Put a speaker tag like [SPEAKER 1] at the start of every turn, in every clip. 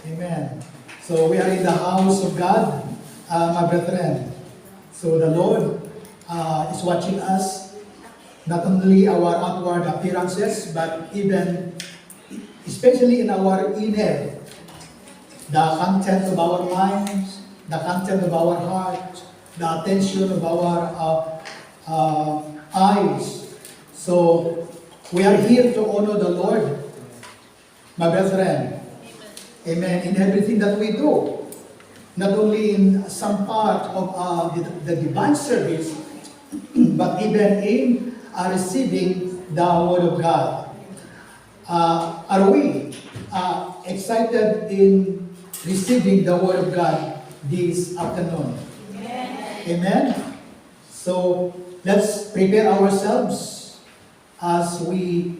[SPEAKER 1] Amen. So we are in the house of God, my brethren. So the Lord is watching us, not only our outward appearances, but even, especially in our inner, the content of our minds, the content of our heart, the attention of our eyes. So we are here to honor the Lord, my brethren. Amen. In everything that we do, not only in some part of the divine service, but even in receiving the Word of God. Are we excited in receiving the Word of God this afternoon? Amen. Amen. So let's prepare ourselves as we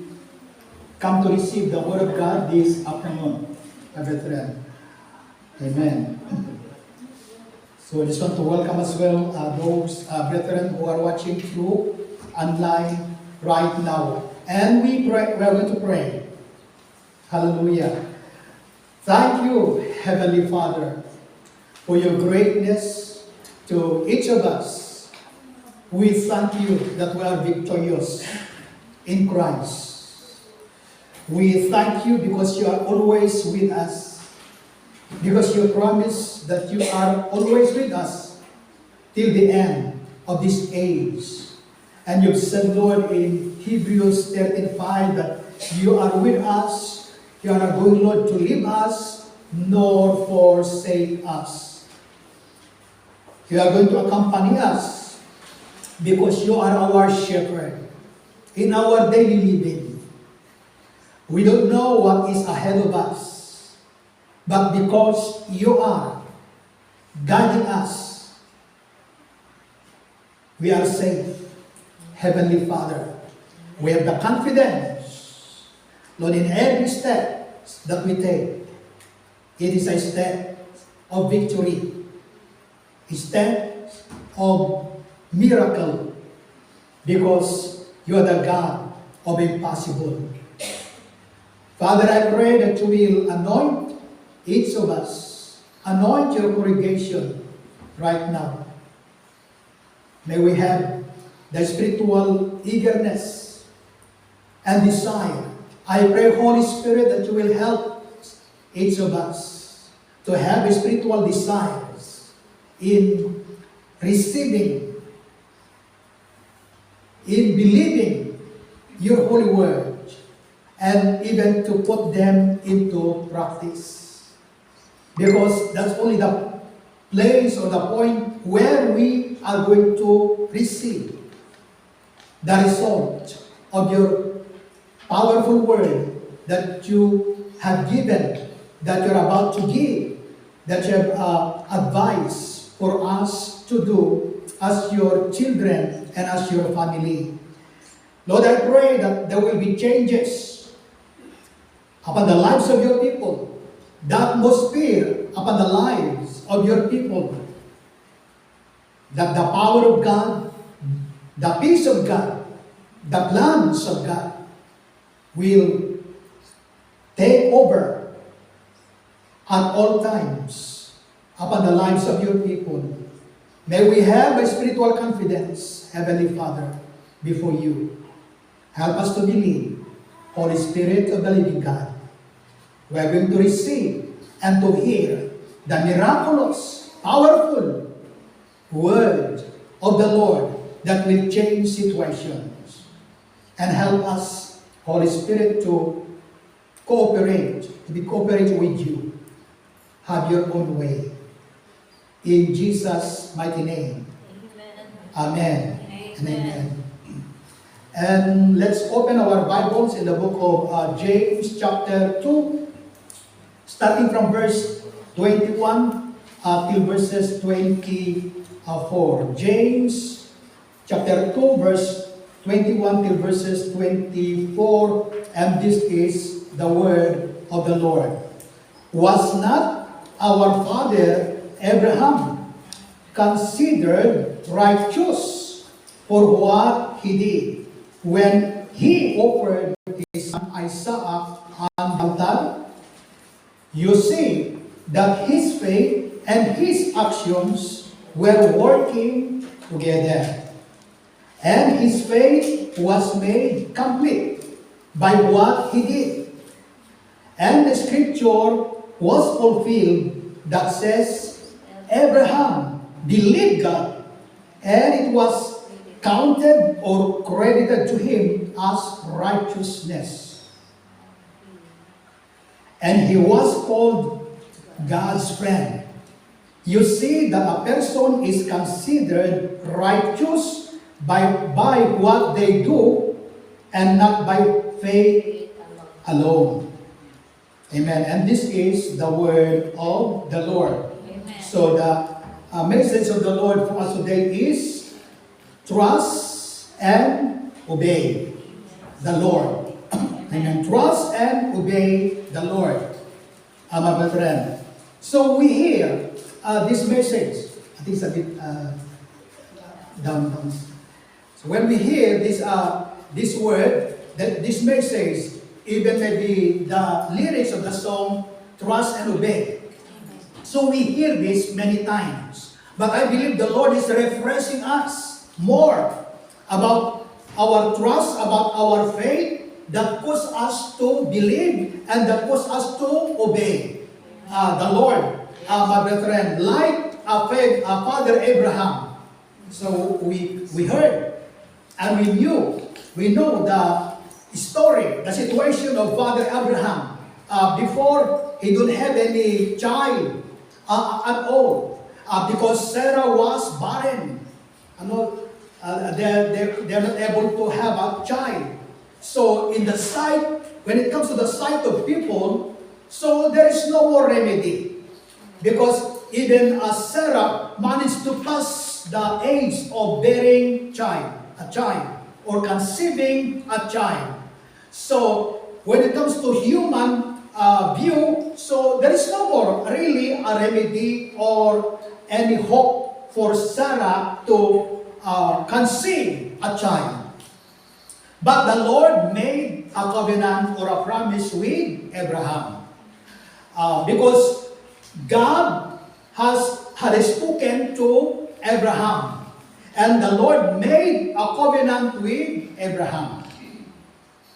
[SPEAKER 1] come to receive the Word of God this afternoon, my brethren. Amen. So I just want to welcome as well those brethren who are watching through online right now. And we are going to pray. Hallelujah. Thank you, Heavenly Father, for your greatness to each of us. We thank you that we are victorious in Christ. We thank you because you are always with us. Because you promise that you are always with us till the end of this age. And you've said, Lord, in Hebrews 13:5, that you are with us. You are not going, Lord, to leave us, nor forsake us. You are going to accompany us because you are our shepherd in our daily living. We don't know what is ahead of us. But because you are guiding us, we are safe. Heavenly Father, we have the confidence, Lord, in every step that we take, it is a step of victory, a step of miracle, because you are the God of impossible. Father, I pray that you will anoint each of us, anoint your congregation right now. May we have the spiritual eagerness and desire. I pray, Holy Spirit, that you will help each of us to have spiritual desires in receiving, in believing your holy word, and even to put them into practice. Because that's only the place or the point where we are going to receive the result of your powerful word that you have given, that you're about to give, that you have advice for us to do as your children and as your family. Lord, I pray that there will be changes upon the lives of your people, the atmosphere upon the lives of your people, that the power of God, the peace of God, the plans of God will take over at all times upon the lives of your people. May we have a spiritual confidence, Heavenly Father, before you. Help us to believe, Holy Spirit of the living God. We are going to receive and to hear the miraculous, powerful word of the Lord that will change situations and help us, Holy Spirit, to be cooperating with you. Have your own way. In Jesus' mighty name. Amen. Amen. And amen. And let's open our Bibles in the book of James chapter 2. Starting from verse 21 till verses 24. James chapter 2 verse 21 till verses 24. And this is the word of the Lord. Was not our father Abraham considered righteous for what he did when he offered his son Isaac on the altar? you see that his faith and his actions were working together. And his faith was made complete by what he did. And the scripture was fulfilled that says, Abraham believed God, and it was counted or credited to him as righteousness. And he was called God's friend. You see that a person is considered righteous by what they do and not by faith alone. Amen. And this is the word of the Lord.
[SPEAKER 2] Amen.
[SPEAKER 1] So the message of the Lord for us today is trust and obey the Lord. Amen. Trust and obey the Lord. My brethren. So we hear this message. I think it's a bit down. So when we hear this word, this message, even maybe the lyrics of the song, trust and obey. So we hear this many times. But I believe the Lord is refreshing us more about our trust, about our faith, that cause us to believe and that cause us to obey the Lord, my brethren, like Father Abraham. So we heard and we know the story, the situation of Father Abraham before he don't have any child at all because Sarah was barren. They're not able to have a child. So in the sight, when it comes to the sight of people, so there is no more remedy. Because even Sarah managed to pass the age of bearing a child, or conceiving a child. So when it comes to human view, so there is no more really a remedy or any hope for Sarah to conceive a child. But the Lord made a covenant or a promise with Abraham. Because God had spoken to Abraham. And the Lord made a covenant with Abraham.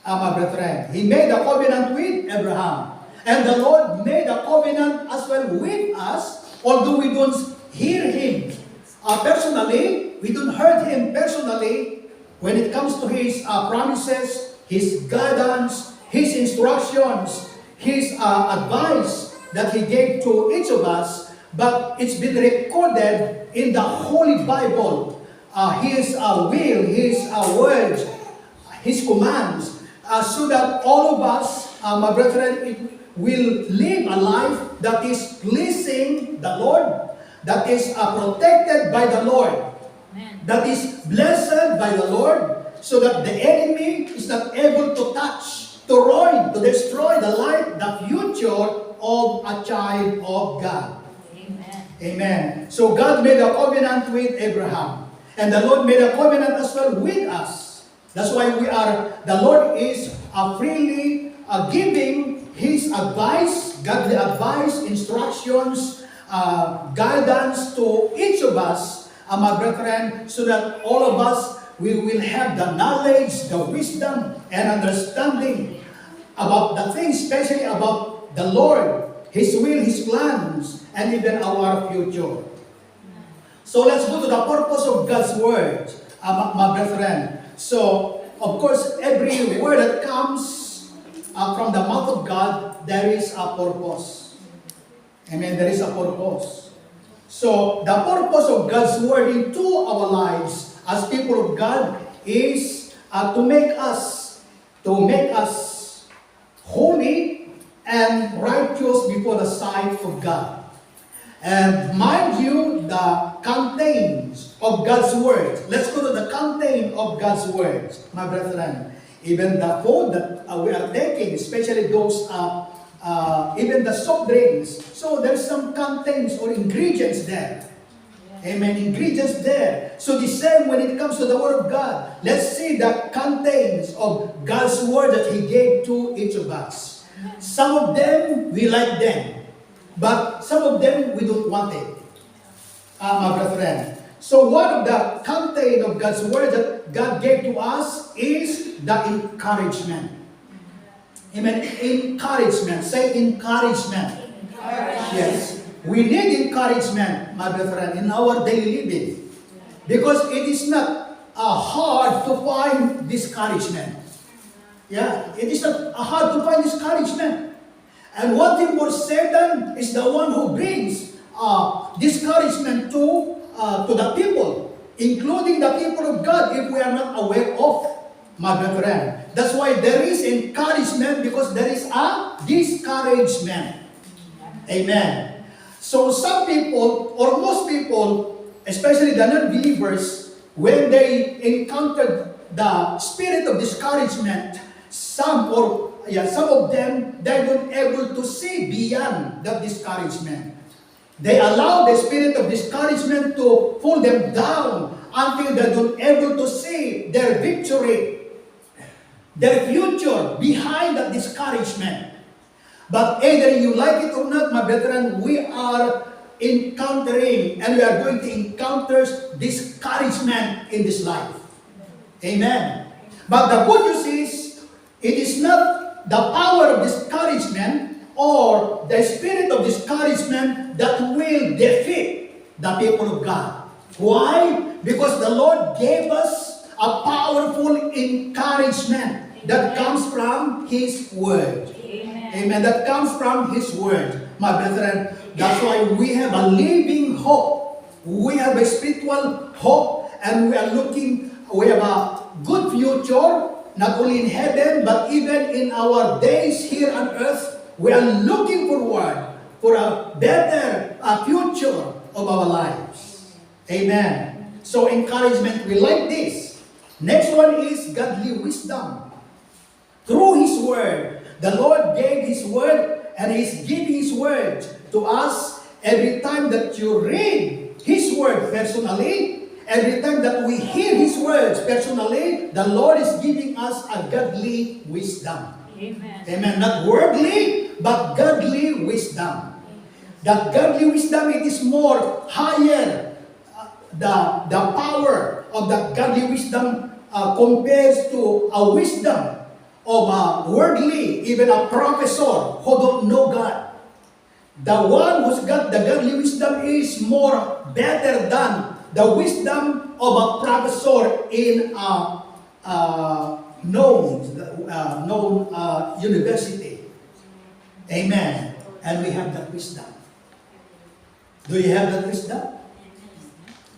[SPEAKER 1] My brethren, He made a covenant with Abraham. And the Lord made a covenant as well with us, although we don't hear Him personally, we don't hear Him personally when it comes to His promises, His guidance, His instructions, His advice that He gave to each of us, but it's been recorded in the Holy Bible. His will, His words, His commands, so that all of us, my brethren, will live a life that is pleasing the Lord, that is protected by the Lord,
[SPEAKER 2] Amen.
[SPEAKER 1] that is blessed by the Lord, so that the enemy is not able to touch, to ruin, to destroy the life, the future of a child of God.
[SPEAKER 2] Amen.
[SPEAKER 1] Amen. So God made a covenant with Abraham. And the Lord made a covenant as well with us. That's why the Lord is freely giving His advice, godly advice, instructions, guidance to each of us, my brethren, so that all of us, we will have the knowledge, the wisdom, and understanding about the things, especially about the Lord, His will, His plans, and even our future. So let's go to the purpose of God's word, my brethren. So, of course, every word that comes from the mouth of God, there is a purpose. Amen, there is a purpose. So, the purpose of God's word into our lives as people of God is to make us holy and righteous before the sight of God. And mind you, the contents of God's word. Let's go to the content of God's word, my brethren. Even the food that we are taking, especially those, even the soft drinks. So there's some contents or ingredients there. Amen. Ingredients there. So the same when it comes to the word of God. Let's see the contents of God's word that He gave to each of us. Some of them, we like them. But some of them, we don't want it. My brethren. So one of the content of God's word that God gave to us is the encouragement. Amen. Encouragement. Say encouragement. Yes. We need encouragement, my brethren, in our daily living. Because it is not hard to find discouragement. Yeah, it is not hard to find discouragement. And one thing more, Satan is the one who brings discouragement to the people, including the people of God, if we are not aware of, my brethren. That's why there is encouragement, because there is a discouragement. Amen. So some people, or most people, especially the non-believers, when they encountered the spirit of discouragement, some of them, they're not able to see beyond that discouragement. They allow the spirit of discouragement to pull them down until they're not able to see their victory, their future behind that discouragement. But either you like it or not, my brethren, we are encountering, and we are going to encounter discouragement in this life. Amen. But the good news is, it is not the power of discouragement or the spirit of discouragement that will defeat the people of God. Why? Because the Lord gave us a powerful encouragement that comes from His Word. Amen. That comes from His Word. My brethren, that's why we have a living hope. We have a spiritual hope, and we have a good future, not only in heaven, but even in our days here on earth. We are looking forward for a better future of our lives. Amen. So encouragement, we like this. Next one is godly wisdom. Through His Word, the Lord gave His Word, and He's giving His Word to us. Every time that you read His Word personally, every time that we hear His words personally, the Lord is giving us a godly wisdom.
[SPEAKER 2] Amen.
[SPEAKER 1] Amen. Not worldly, but godly wisdom. That godly wisdom, it is more higher. The power of that godly wisdom compares to a wisdom of a worldly, even a professor who don't know God. The one who's got the godly wisdom is more better than the wisdom of a professor in a known university. Amen. And we have that wisdom. Do you have that wisdom?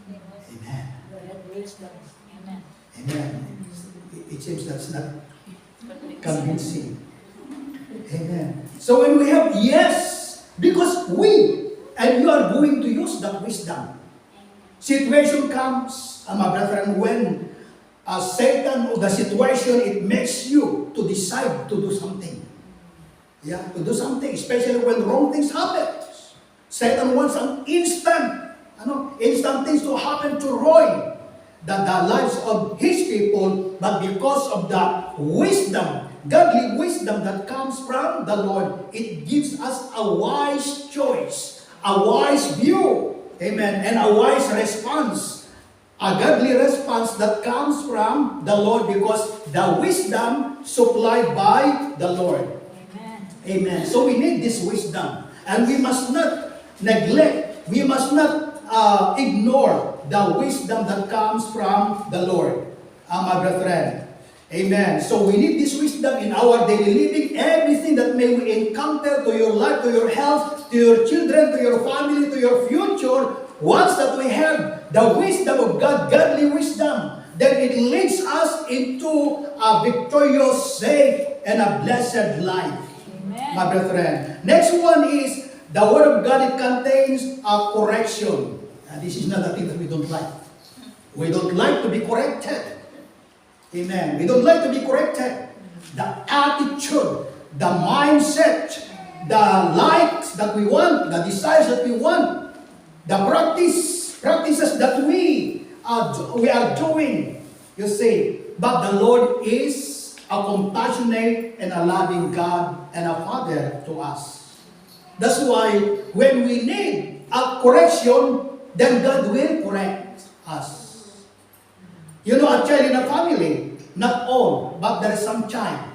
[SPEAKER 1] Amen.
[SPEAKER 2] Amen.
[SPEAKER 1] Amen. It seems that's not convincing. Amen. So when we have yes, because we and you are going to use that wisdom. Situation comes, my brethren, when Satan or the situation, it makes you to decide to do something. Yeah, to do something, especially when wrong things happen. Satan wants an instant things to happen to ruin the lives of his people, but because of the wisdom, godly wisdom that comes from the Lord, it gives us a wise choice, a wise view, amen, and a wise response, a godly response that comes from the Lord, because the wisdom supplied by the Lord.
[SPEAKER 2] Amen.
[SPEAKER 1] Amen. So we need this wisdom, and we must not neglect, we must not ignore the wisdom that comes from the Lord, my brethren. Amen. So we need this wisdom in our daily living. Everything that may we encounter, to your life, to your health, to your children, to your family, to your future, once that we have the wisdom of God, godly wisdom, then it leads us into a victorious, safe, and a blessed life.
[SPEAKER 2] Amen.
[SPEAKER 1] My brethren. Next one is the Word of God. It contains a correction. And this is not a thing that we don't like. We don't like to be corrected. Amen. We don't like to be corrected. The attitude, the mindset, the likes that we want, the desires that we want, the practices that we are doing, you see. But the Lord is a compassionate and a loving God, and a father to us. That's why when we need a correction, then God will correct us. You know, a child in a family, not all, but there is some child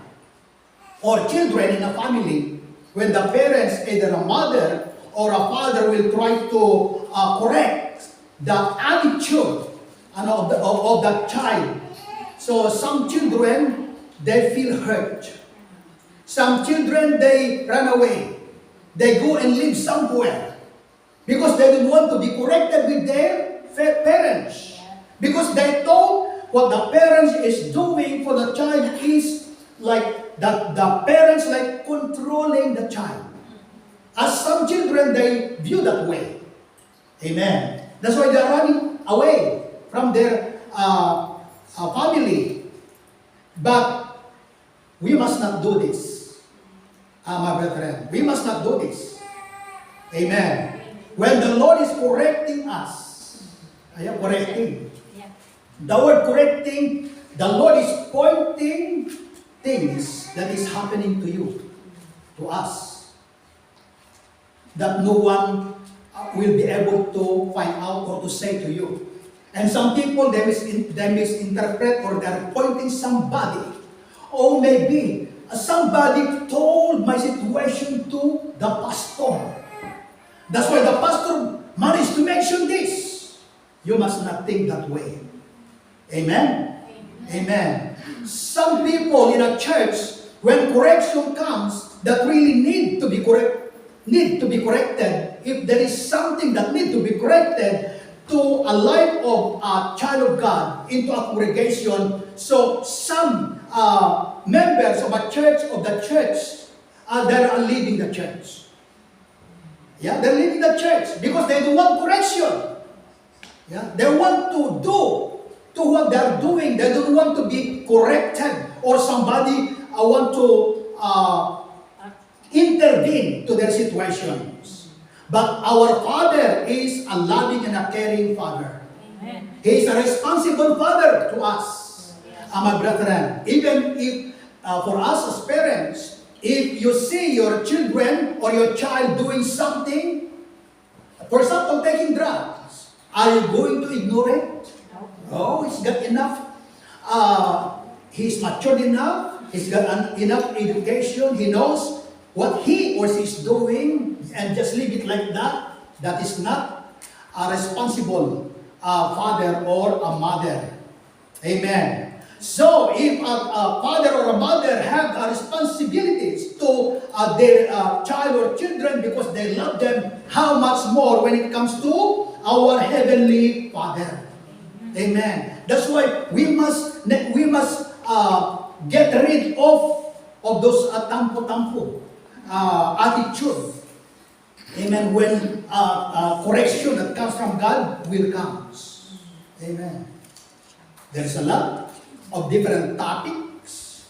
[SPEAKER 1] or children in a family, when the parents, either a mother or a father, will try to correct the attitude of that child. So some children, they feel hurt. Some children, they run away. They go and live somewhere because they don't want to be corrected with their parents. Because they thought what the parents is doing for the child is like that the parents like controlling the child. As some children, they view that way. Amen. That's why they're running away from their family. But we must not do this, my brethren. We must not do this. Amen. When the Lord is correcting us, correcting. The word correcting, the Lord is pointing things that is happening to you, to us, that no one will be able to find out or to say to you. And some people, they misinterpret, or they're pointing somebody. Or maybe somebody told my situation to the pastor. That's why the pastor managed to mention this. You must not think that way. Amen? Amen. Some people in a church, when correction comes, that really need to be corrected. If there is something that need to be corrected to a life of a child of God, into a congregation, so some members of the church, they are leaving the church. Yeah, they're leaving the church because they don't want correction. Yeah, they want to do to what they're doing. They don't want to be corrected, or somebody want to intervene to their situations. But our Father is a loving and a caring Father.
[SPEAKER 2] Amen.
[SPEAKER 1] He is a responsible Father to us, my brethren. Even if, for us as parents, if you see your children or your child doing something, for example, taking drugs, are you going to ignore it? Oh, he's got enough. He's matured enough. He's got enough education. He knows what he or she is doing, and just leave it like that. That is not a responsible father or a mother. Amen. So, if a father or a mother have responsibilities to their child or children because they love them, how much more when it comes to our Heavenly Father? Amen. That's why we must get rid of those tampo-tampo attitude. Amen. When correction that comes from God will come. Amen. There's a lot of different topics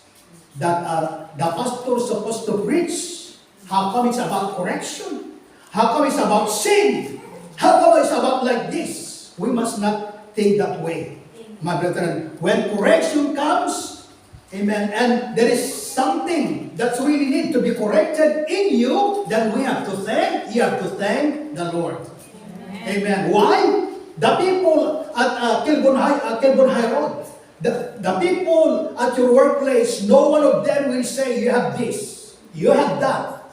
[SPEAKER 1] that the pastor is supposed to preach. How come it's about correction? How come it's about sin? How come it's about like this? We must not think that way, my brethren. When correction comes, amen, and there is something that's really need to be corrected in you, then you have to thank the Lord. Amen. Why? The people at Kilburn High Road, the people at your workplace, no one of them will say, you have this, you have that.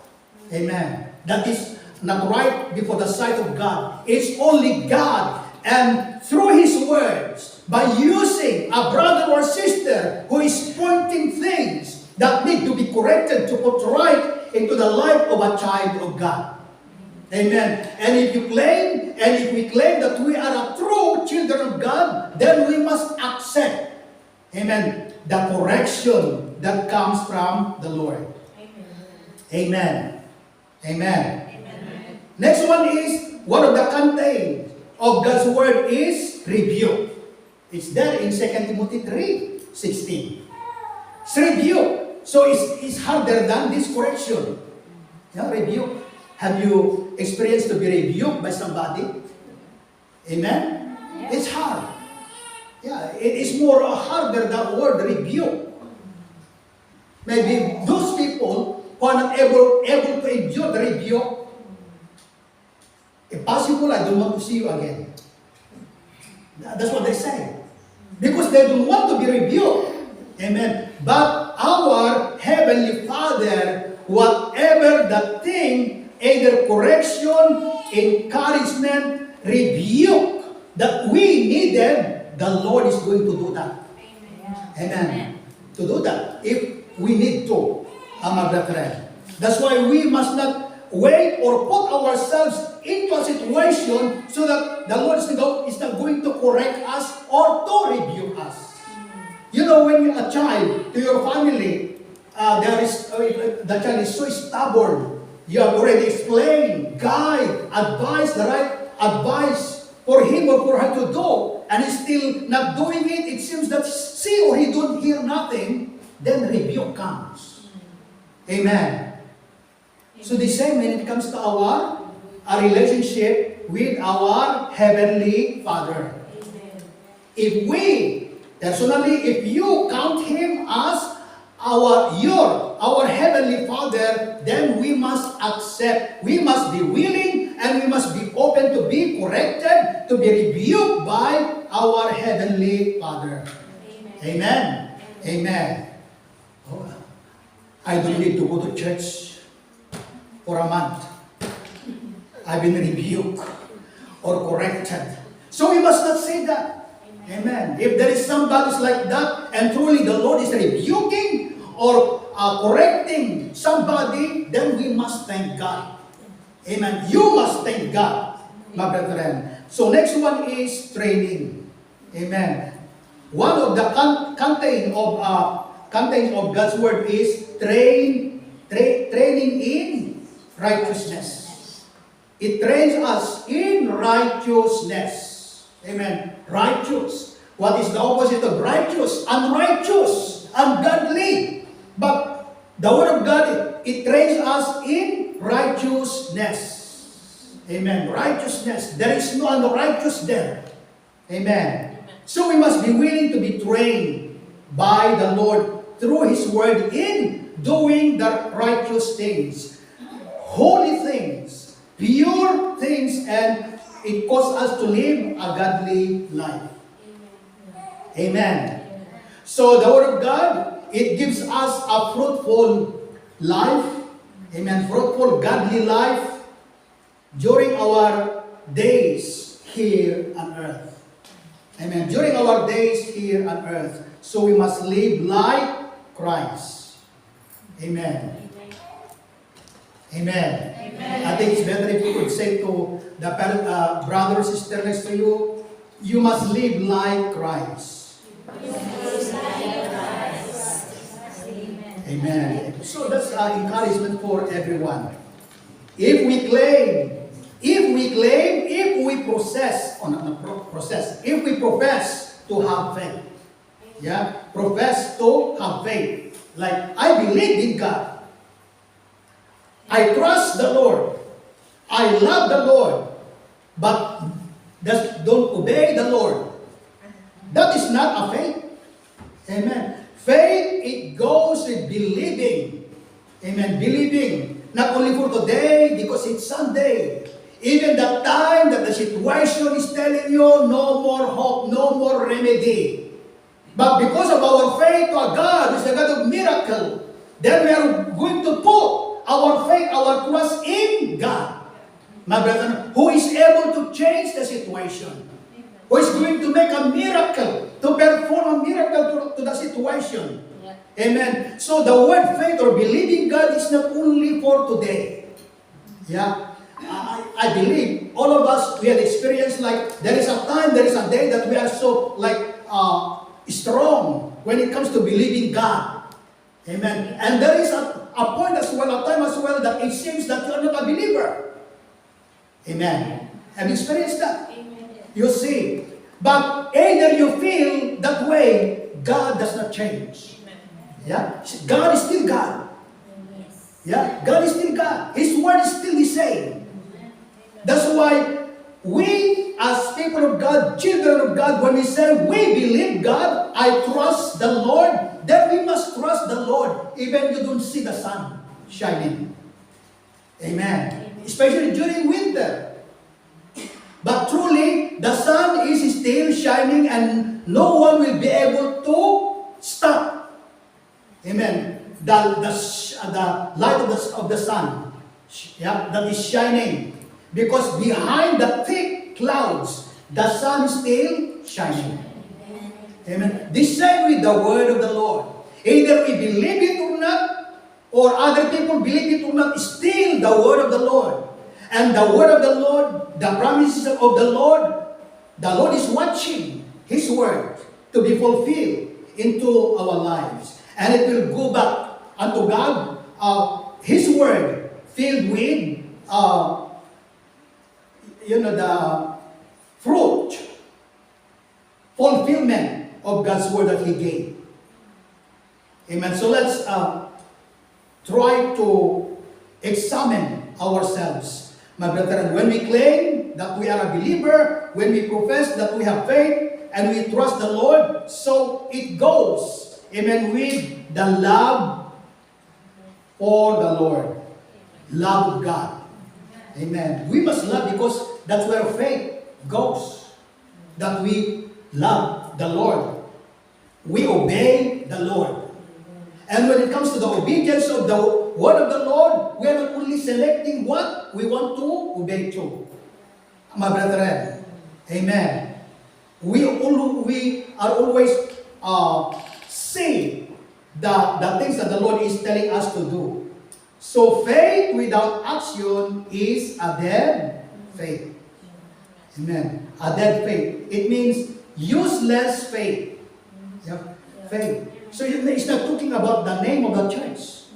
[SPEAKER 1] Amen. That is not right before the sight of God. It's only God, and through His words, by using a brother or sister who is pointing things that need to be corrected to put right into the life of a child of God. Amen. And if we claim that we are a true children of God, then we must accept, amen, the correction that comes from the Lord. Amen. Amen. Amen. Next one is, one of the content of God's word is rebuke. It's there in 2 Timothy 3:16. It's rebuke. So it's harder than this correction. Yeah, rebuke. Have you experienced to be rebuked by somebody? Amen? Yeah. It's hard. Yeah, it is more harder than word rebuke. Maybe those people who are not able to endure the rebuke, if possible, I don't want to see you again. That's what they say. Because they don't want to be rebuked. Amen. But our Heavenly Father, whatever the thing, either correction, encouragement, rebuke that we needed, the Lord is going to do that. Amen. To do that, if we need to, my brethren. That's why we must not wait or put ourselves into a situation so that the Lord is not going to correct us or to rebuke us. You know, when you're a child to your family, the child is so stubborn. You have already explained, guide, advise the right advice for him or for her to do, and he's still not doing it. It seems that see or he don't hear nothing, then rebuke comes. Amen. So the same when it comes to our relationship with our Heavenly Father. If we, personally, if you count Him as our Heavenly Father, then we must accept, we must be willing, and we must be open to be corrected, to be rebuked by our Heavenly Father. Amen. Amen. Oh, I don't need to go to church for a month. I've been rebuked or corrected. So we must not say that. Amen. If there is somebody like that, and truly the Lord is rebuking or correcting somebody, then we must thank God. Amen. You must thank God, my brethren. So next one is training. Amen. One of the content of God's word is training in righteousness. It trains us in righteousness. Amen. Righteous. What is the opposite of righteous? Unrighteous. Ungodly. But the word of God, it trains us in righteousness. Amen. Righteousness. There is no unrighteous there. Amen. So we must be willing to be trained by the Lord through His word in doing the righteous things, holy things, pure things, and it causes us to live a godly life. Amen. So the word of God, it gives us a fruitful life. Amen. Fruitful, godly life during our days here on earth. Amen. During our days here on earth. So we must live like Christ. Amen. Amen. Amen. I think it's better if you could say to the brother or sister next to you, you must live like Christ. Amen. So that's encouragement for everyone. If we profess to have faith. Yeah, profess to have faith. Like, I believe in God. I trust the Lord. I love the Lord. But don't obey the Lord. That is not a faith. Amen. Faith, it goes with believing. Amen. Believing. Not only for today, because it's Sunday. Even the time that the situation is telling you, no more hope, no more remedy. But because of our faith to God, is a God of miracle, then we are going to put our faith, our trust in God. My brethren, who is able to change the situation, who is going to make a miracle, to perform a miracle to the situation. Yeah. Amen. So the word faith or believing God is not only for today. Yeah. I believe all of us, we have experienced like there is a time, there is a day that we are so like strong when it comes to believing God. Amen. And there is a point as well, a time as well that it seems that you are not a believer. Amen. Have you experienced that? Amen. You see. But either you feel that way, God does not change. Yeah? God is still God. Yeah? God is still God. His word is still the same. That's why we as people of God, children of God, when we say we believe God, I trust the Lord, then we must trust the Lord even you don't see the sun shining. Amen. Especially during winter. But truly, the sun is still shining and no one will be able to stop. Amen. The light of the sun, that is shining. Because behind the thick clouds, the sun is still shining. Amen. The same with the word of the Lord. Either we believe it or not, or other people believe it or not, still the word of the Lord. And the word of the Lord, the promises of the Lord is watching His word to be fulfilled into our lives. And it will go back unto God, His word filled with, the fruit, fulfillment of God's word that He gave. Amen. So let's try to examine ourselves. My brethren, when we claim that we are a believer, when we profess that we have faith, and we trust the Lord, so it goes, amen, with the love for the Lord. Love of God. Amen. We must love because that's where faith goes. That we love the Lord. We obey the Lord. And when it comes to the obedience of the word of the Lord, we are not only selecting what we want to obey to. My brethren, amen. We are always saying the things that the Lord is telling us to do. So faith without action is a dead faith. Amen. A dead faith. It means useless faith. Yep. Faith. So it's not talking about the name of the church.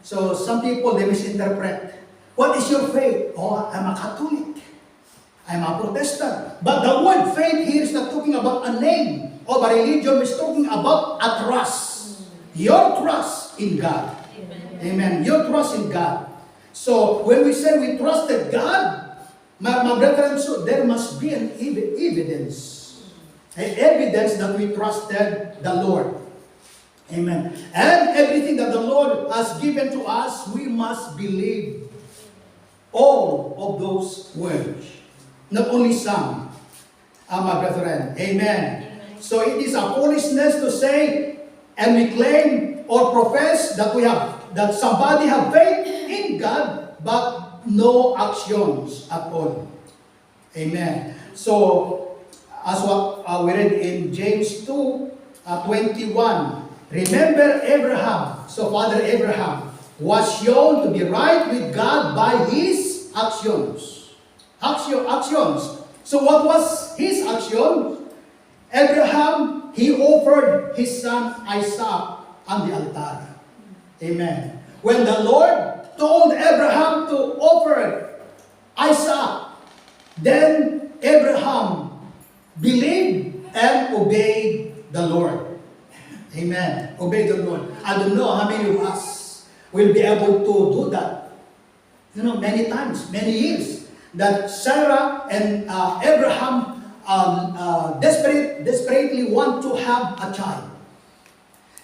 [SPEAKER 1] So some people, they misinterpret. What is your faith? Oh, I'm a Catholic. I'm a Protestant. But the word faith here is not talking about a name of a religion. It's talking about a trust. Your trust in God. Amen. Your trust in God. So when we say we trusted God, my brethren, so there must be an evidence. An evidence that we trusted the Lord. Amen. And everything that the Lord has given to us, we must believe all of those words. Not only some. My brethren. Amen. So it is a foolishness to say and we claim or profess that somebody have faith in God but no actions at all. Amen. So as what we read in James 2:21. Remember Abraham. So Father Abraham was shown to be right with God by his actions. Actions. So what was his action? Abraham, he offered his son Isaac on the altar. Amen. When the Lord told Abraham to offer Isaac, then Abraham believed and obeyed the Lord. Amen. Obey the Lord. I don't know how many of us will be able to do that. Many times, many years, that Sarah and Abraham desperately want to have a child.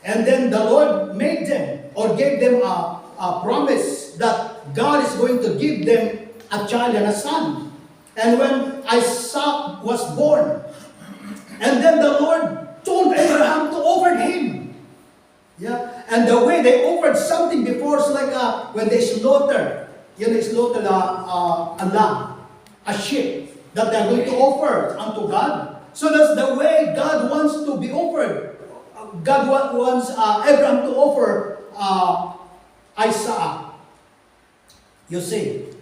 [SPEAKER 1] And then the Lord made them or gave them a promise that God is going to give them a child and a son. And when Isaac was born, and then the Lord told Abraham to offer him. Yeah. And the way they offered something before is like when they slaughter. They slaughter a lamb, a sheep that they're going to offer unto God. So that's the way God wants to be offered. God wants Abraham to offer Isaac. You see.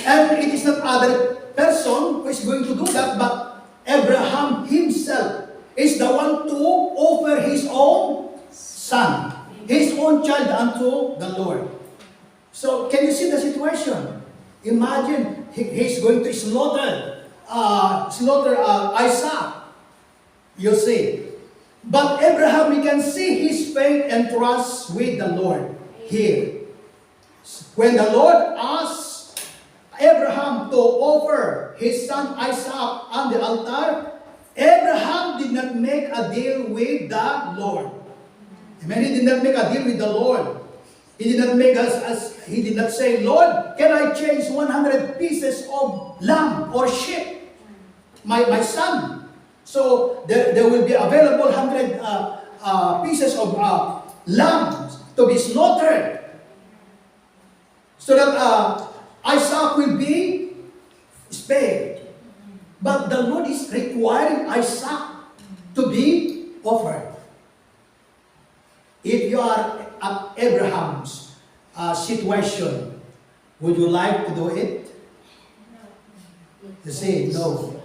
[SPEAKER 1] And it is not other person who is going to do that, but Abraham himself is the one to offer his own son, his own child unto the Lord. So, can you see the situation? Imagine he's going to slaughter Isaac. You see. But Abraham, we can see his faith and trust with the Lord here. When the Lord asked Abraham to offer his son Isaac on the altar, Abraham did not make a deal with the Lord. Amen. He did not make a deal with the Lord. He did not make us as, he did not say, Lord, can I change 100 pieces of lamb or sheep? My son. So there will be available 100 pieces of lambs to be slaughtered. So that Isaac will be spared. But the Lord is requiring Isaac to be offered. If you are at Abraham's situation, would you like to do it? You say no.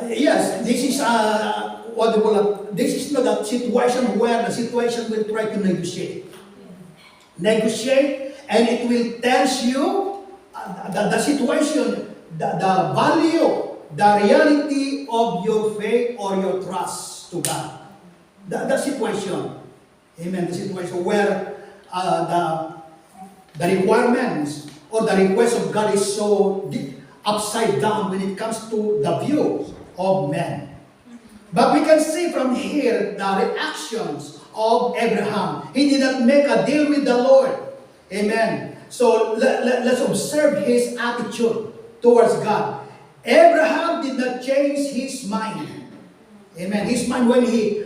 [SPEAKER 1] Yes, this is what they call it. This is not a situation where the situation will try to negotiate. Negotiate, and it will tell you the situation, the value, the reality of your faith or your trust to God. The situation, amen. The situation where the requirements or the request of God is so upside down when it comes to the view of men. But we can see from here the reactions of Abraham. He did not make a deal with the Lord. Amen. So let's observe his attitude towards God. Abraham did not change his mind. Amen. His mind when he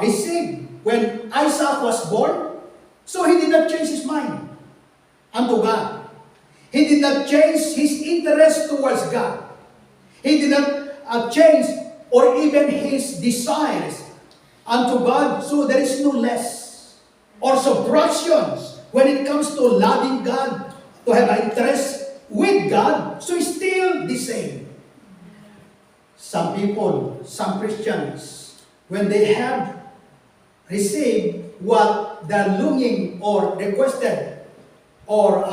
[SPEAKER 1] received, when Isaac was born, so he did not change his mind unto God. He did not change his interest towards God. He did not change or even his desires unto God. So there is no less or subtractions when it comes to loving God, to have an interest with God. So it's still the same. Some people, some Christians, when they have received what they're longing or requested or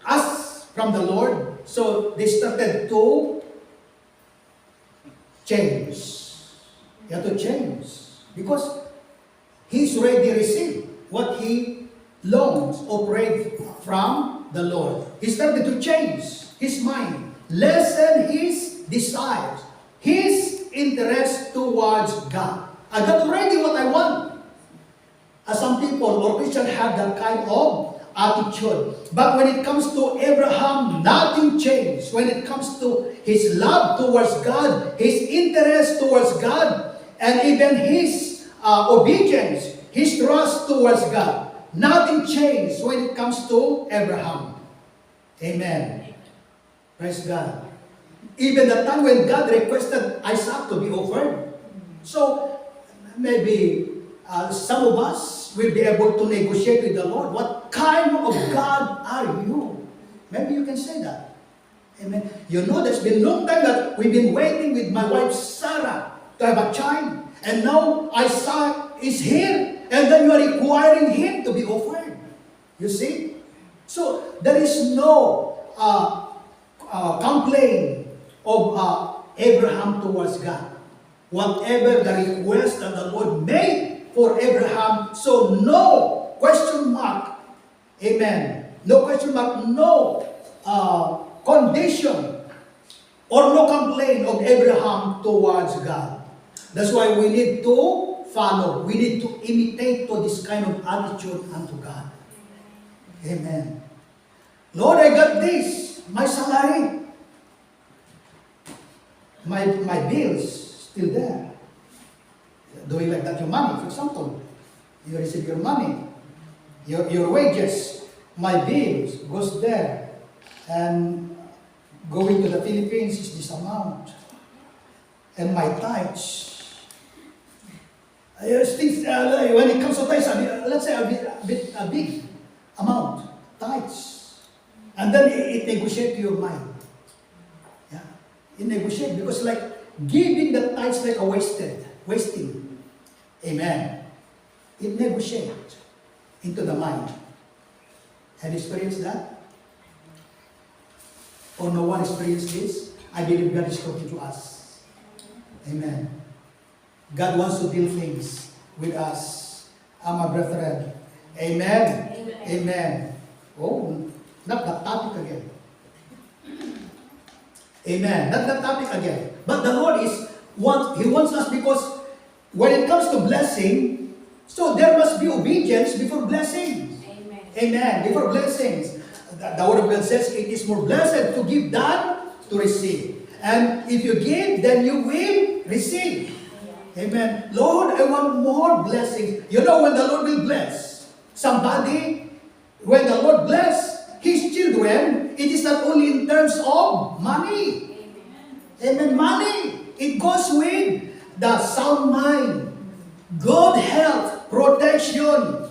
[SPEAKER 1] asked from the Lord, so they started to change. You have to change because he's already received what he longs or prayed from the Lord. He started to change his mind, lessen his desires, his interest towards God. I got already what I want. Some people or Christians have that kind of attitude. But when it comes to Abraham, nothing changed. When it comes to his love towards God, his interest towards God, and even his obedience, his trust towards God, nothing changed when it comes to Abraham. Amen. Praise God. Even the time when God requested Isaac to be offered. So, maybe some of us will be able to negotiate with the Lord. What kind of God are you? Maybe you can say that. Amen. You know, there's been a long time that we've been waiting with my wife Sarah to have a child. And now Isaac is here. And then you are requiring him to be offered. You see? So, there is no complaint of Abraham towards God. Whatever the request that the Lord made for Abraham, so no question mark, amen, no question mark, no condition or no complaint of Abraham towards God. That's why we need to follow, we need to imitate to this kind of attitude unto God. Amen. Lord, I got this, my salary, my bills still there. Doing like that, your money, for example, you receive your money, your wages, my bills goes there, and going to the Philippines is this amount, and my tithes. When it comes to tithes, let's say a big amount, tithes, and then it negotiates to your mind. Yeah, it negotiates because like giving the tithes like a wasting. Amen. It negotiates into the mind. Have you experienced that? Or no one experienced this? I believe God is talking to us. Amen. God wants to deal things with us, my brethren. Amen.
[SPEAKER 2] Amen.
[SPEAKER 1] Amen. Oh, not that topic again. Amen. Not that topic again. But the Lord He wants us because when it comes to blessing, So there must be obedience before blessings.
[SPEAKER 2] Amen.
[SPEAKER 1] Amen. Before blessings. The Word of God says it is more blessed to give than to receive. And if you give, then you will receive. Amen. Lord, I want more blessings. You know when the Lord will bless somebody, when the Lord bless His children, it is not only in terms of money. Amen. Money. It goes with the sound mind, good health, protection.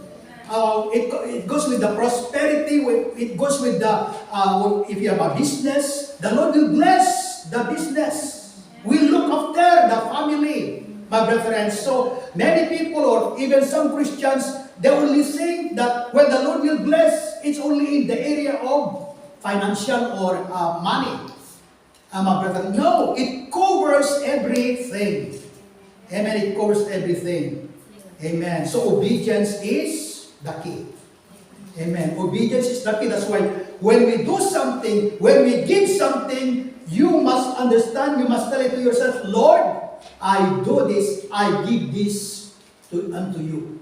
[SPEAKER 1] It goes with the prosperity. It goes with the, if you have a business, the Lord will bless the business. Will look after the family, my brethren. So many people, or even some Christians, they only think that when the Lord will bless, it's only in the area of financial or money. My brethren, no, it covers everything. Amen. It covers everything. Amen. So obedience is the key. Amen. Obedience is the key. That's why when we do something, when we give something, you must understand, you must tell it to yourself, Lord, I do this, I give this unto you.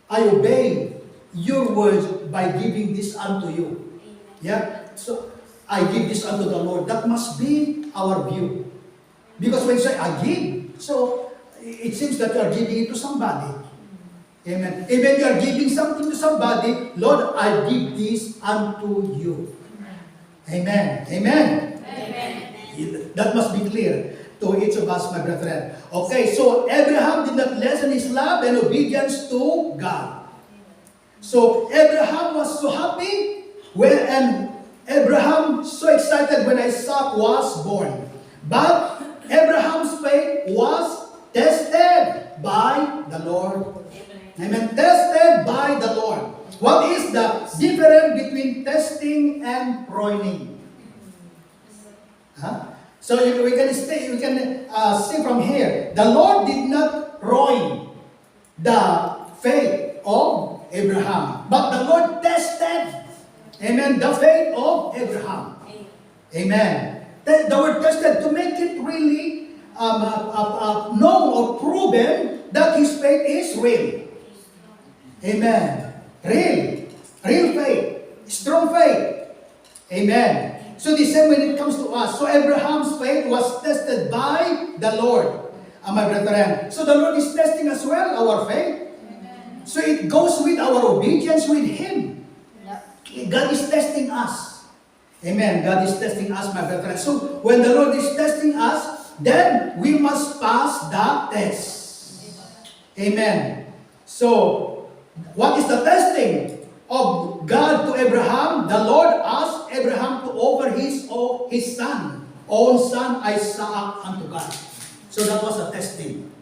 [SPEAKER 1] I obey your words by giving this unto you. Yeah? So, I give this unto the Lord. That must be our view. Because when you say, I give, so it seems that you are giving it to somebody. Amen. Even you are giving something to somebody, Lord, I give this unto you. Amen. Amen. Amen. That must be clear to each of us, my brethren. Okay, so Abraham did not lessen his love and obedience to God. So Abraham was so happy and Abraham so excited when Isaac was born. But Abraham's faith was tested by the Lord. Amen. Tested by the Lord. What is the difference between testing and pruning? Huh? So we can see from here. The Lord did not ruin the faith of Abraham, but the Lord tested, amen, the faith of Abraham. Amen. The word tested to make it really known or proven that his faith is real. Amen. Real faith. Strong faith. Amen. So the same when it comes to us. So Abraham's faith was tested by the Lord, my brethren. So the Lord is testing as well our faith. Amen. So it goes with our obedience with Him. Yep. God is testing us. Amen. God is testing us, my brethren. So when the Lord is testing us, then we must pass the test. Amen. So what is the testing of God to Abraham? The Lord asked Abraham to offer his own son Isaac unto God. So that was a testing.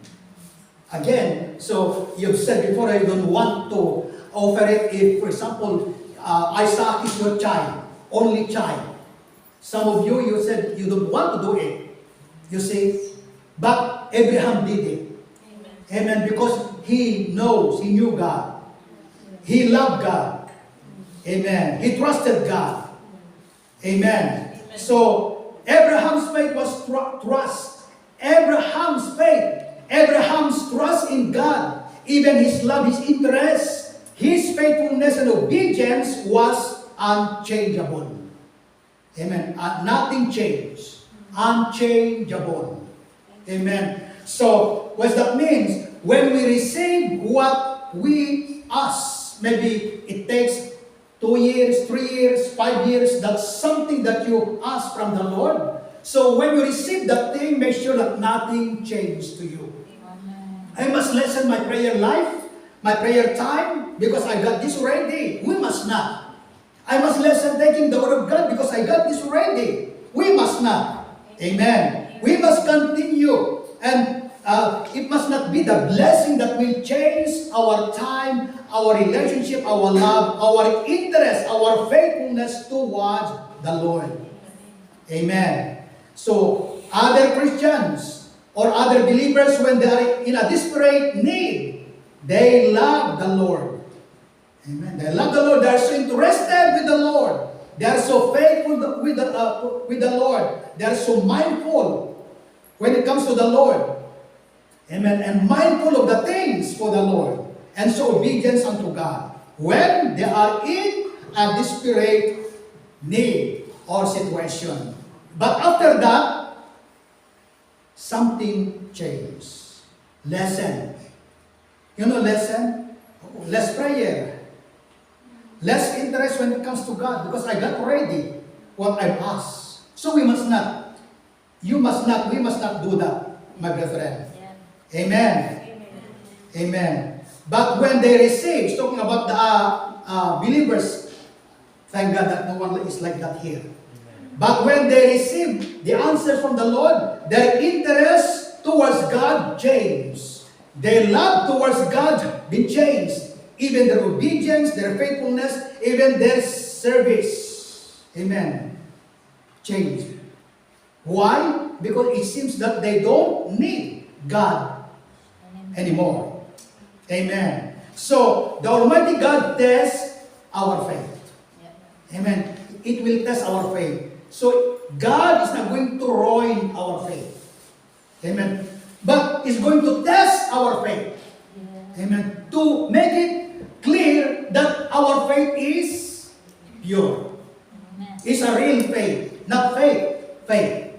[SPEAKER 1] Again, so you've said before, you don't want to offer it if, for example, Isaac is your child, only child. Some of you said you don't want to do it. You see, but Abraham did it. Amen. Because he knew God. He loved God. Amen. He trusted God. Amen. So Abraham's faith was trust. Abraham's faith, Abraham's trust in God, even his love, his interest, his faithfulness and obedience was unchangeable. Amen. Nothing changed. Unchangeable. Amen. So what that means, when we receive what we ask, maybe it takes 2 years, 3 years, 5 years, that's something that you ask from the Lord. So when you receive that thing, make sure that nothing changes to you. Amen. I must lessen my prayer life, my prayer time, because I got this already. We must not. I must lessen taking the Word of God because I got this already. We must not. Amen. We must continue. And it must not be the blessing that will change our time, our relationship, our love, our interest, our faithfulness towards the Lord. Amen. So, other Christians or other believers, when they are in a desperate need, they love the Lord. Amen. They love the Lord. They are so interested with the Lord. They are so faithful with the Lord. They are so mindful when it comes to the Lord. Amen. And mindful of the things for the Lord, and so obedience unto God when they are in a desperate need or situation. But after that, something changed. Lesson. You know lesson? Less prayer. Less interest when it comes to God because I got already what I've asked. So we must not do that, my brethren.
[SPEAKER 2] Yeah.
[SPEAKER 1] Amen. Amen. But when they receive, talking about the believers, thank God that no one is like that here. But when they receive the answer from the Lord, their interest towards God changed. Their love towards God been changed. Even their obedience, their faithfulness, even their service. Amen. Changed. Why? Because it seems that they don't need God anymore. Amen. So, the Almighty God tests our faith.
[SPEAKER 2] Yeah.
[SPEAKER 1] Amen. It will test our faith. So, God is not going to ruin our faith. Amen. But is going to test our faith.
[SPEAKER 2] Yeah.
[SPEAKER 1] Amen. To make it clear that our faith is pure.
[SPEAKER 2] Amen.
[SPEAKER 1] It's a real faith, not fake faith.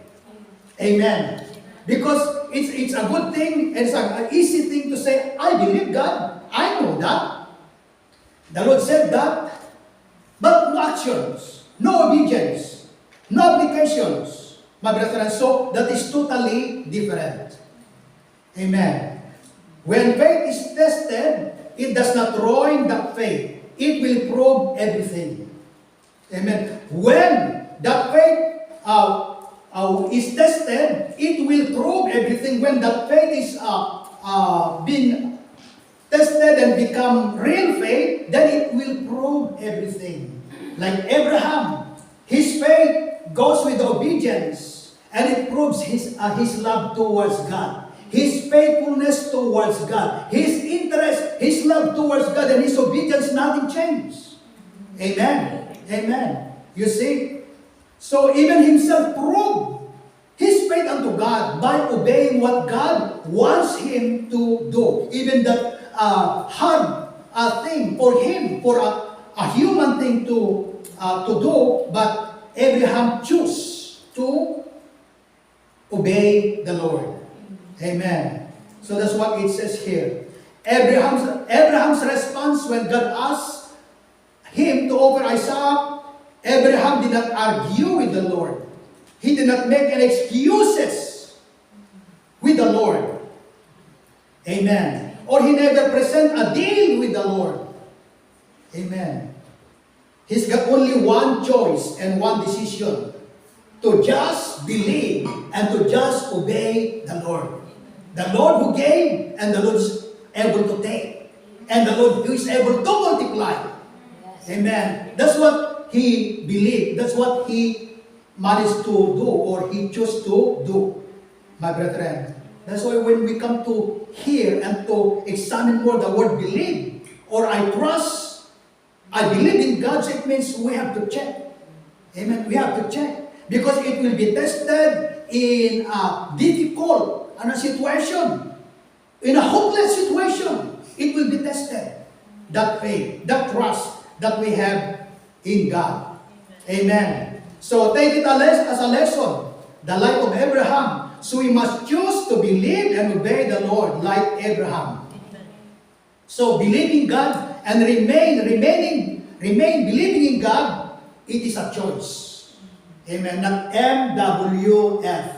[SPEAKER 1] Amen. Because it's a good thing, it's an easy thing to say, I believe God, I know that. The Lord said that, but no actions, no obedience, no applications, my brethren. So that is totally different. Amen. When faith is tested, it does not ruin that faith. It will prove everything. Amen. When that faith is tested, it will prove everything. When that faith is been tested and become real faith, then it will prove everything. Like Abraham, his faith goes with obedience, and it proves his love towards God, his faithfulness towards God, his interest, his love towards God, and his obedience. Nothing changed. Amen. Amen. You see? So even himself proved his faith unto God by obeying what God wants him to do. Even that hard thing for him, for a human thing to do, but Abraham chose to obey the Lord. Amen. So that's what it says here. Abraham's response when God asked him to offer Isaac, Abraham did not argue with the Lord. He did not make any excuses with the Lord. Amen. Or he never present a deal with the Lord. Amen. He's got only one choice and one decision: to just believe and to just obey the Lord. The Lord who gave, and the Lord is able to take, and the Lord who is able to multiply. Amen. That's what he believed. That's what he managed to do, or he chose to do, my brethren. That's why when we come to hear and to examine more the word believe, or I trust, I believe in God, so it means we have to check. Amen. We have to check. Because it will be tested in a difficult situation, in a hopeless situation. It will be tested. That faith, that trust that we have in God. Amen. So take it as a lesson, the life of Abraham. So we must choose to believe and obey the Lord like Abraham. So believing God and remain believing in God, it is a choice. Amen. Not MWF.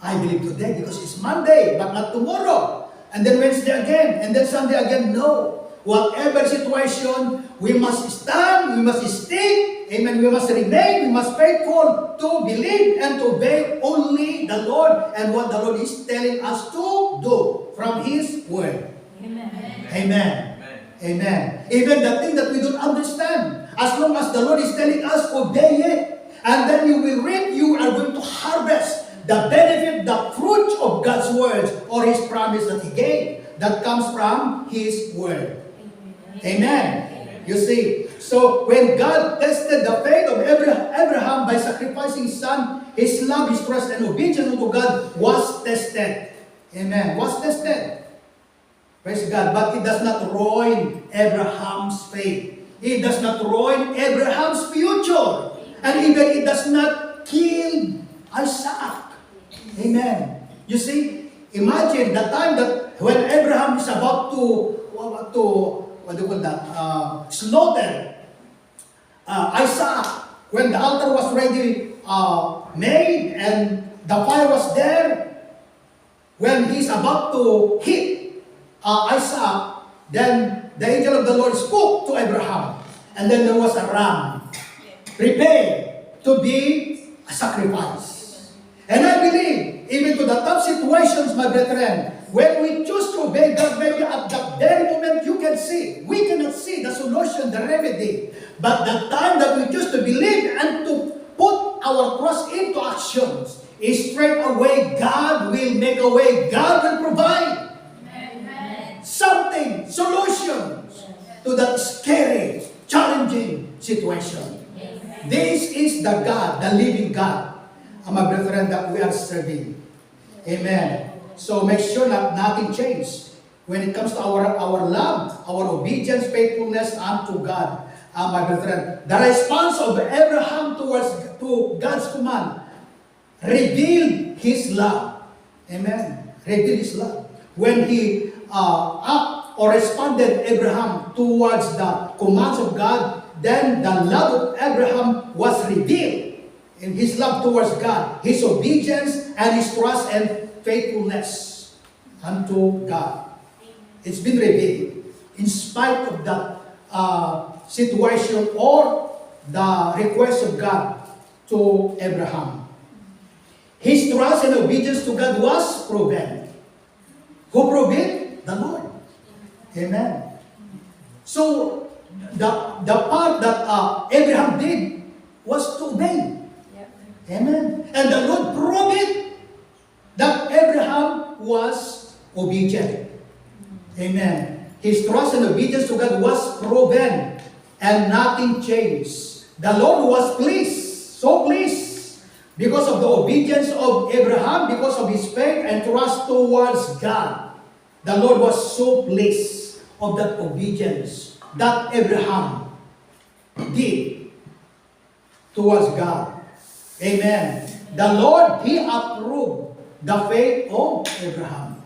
[SPEAKER 1] I believe today because it's Monday, but not tomorrow. And then Wednesday again, and then Sunday again. No. Whatever situation, we must stand, we must stick, amen, we must remain, we must faithful to believe and to obey only the Lord and what the Lord is telling us to do from His Word.
[SPEAKER 2] Amen.
[SPEAKER 1] Amen. Amen. Even the thing that we don't understand, as long as the Lord is telling us, obey it, and then you will reap, you are going to harvest the benefit, the fruit of God's words or His promise that He gave, that comes from His Word. Amen. You see, so when God tested the faith of Abraham by sacrificing his son, his love, his trust, and obedience to God was tested. Amen. Was tested. Praise God. But it does not ruin Abraham's faith. It does not ruin Abraham's future. And even it does not kill Isaac. Amen. You see, imagine the time that when Abraham is about to what do you call that? Slaughter Isaac. When the altar was ready made and the fire was there, when he's about to hit Isaac, then the angel of the Lord spoke to Abraham. And then there was a ram prepared to be a sacrifice. And I believe, even to the tough situations, my brethren, when we choose to obey God, maybe at that very moment we cannot see the solution, the remedy. But the time that we choose to believe and to put our trust into actions, straight away God will make a way. God will provide something, solutions to that scary, challenging situation. This is the God, the living God, my brethren, that we are serving. Amen. So make sure that nothing changes when it comes to our love, our obedience, faithfulness unto God. My brethren, the response of Abraham to God's command revealed his love. Amen. Revealed his love. When he responded Abraham towards the commands of God, then the love of Abraham was revealed in his love towards God, his obedience, and his trust and faithfulness unto God. It's been revealed in spite of that situation or the request of God to Abraham. His trust and obedience to God was proven. Who proved it? The Lord. Amen. So, the part that Abraham did was to obey. Amen. And the Lord proved it that Abraham was obedient. Amen. His trust and obedience to God was proven and nothing changed. The Lord was pleased, so pleased, because of the obedience of Abraham, because of his faith and trust towards God. The Lord was so pleased of that obedience that Abraham did towards God. Amen. The Lord, He approved the faith of Abraham.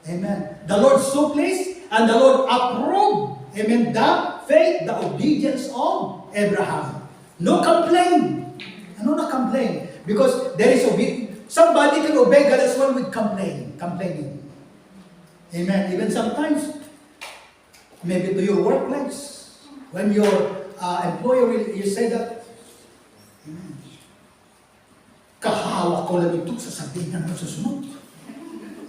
[SPEAKER 1] Amen. The Lord so pleased and the Lord approved, amen, the faith, the obedience of Abraham. No complaint. No complaint. Because there is somebody can obey God as well with complaining. Amen. Even sometimes, maybe to your workplace, when your employer you say that, amen, kahawa ko lang ito, sasabihin na susunod.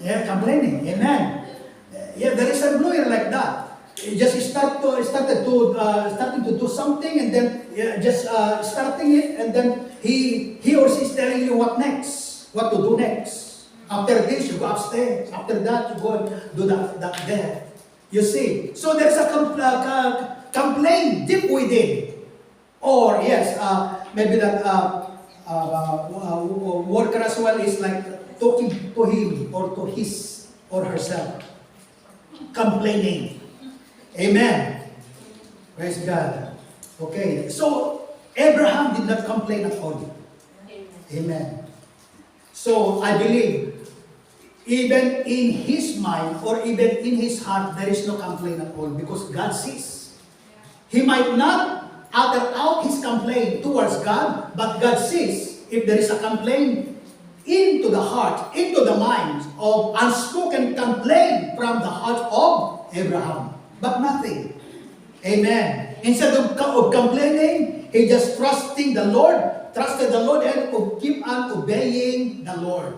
[SPEAKER 1] Yeah, complaining. Amen. Yeah, there is an employer like that. He just starting to do something, and then starting it, and then he or she is telling you what to do next. After this, you go upstairs. After that, you go and do that there. You see, so there's a complaint deep within, or yes, maybe that worker as well is like talking to him or to his or herself, complaining. Amen. Praise God. Okay, so Abraham did not complain at all. Amen. So I believe even in his mind or even in his heart there is no complaint at all, because God sees. He might not utter out his complaint towards God, but God sees if there is a complaint into the heart, into the mind of unspoken complaint from the heart of Abraham. But nothing. Amen. Instead of complaining, he just trusted the Lord and keep on obeying the Lord.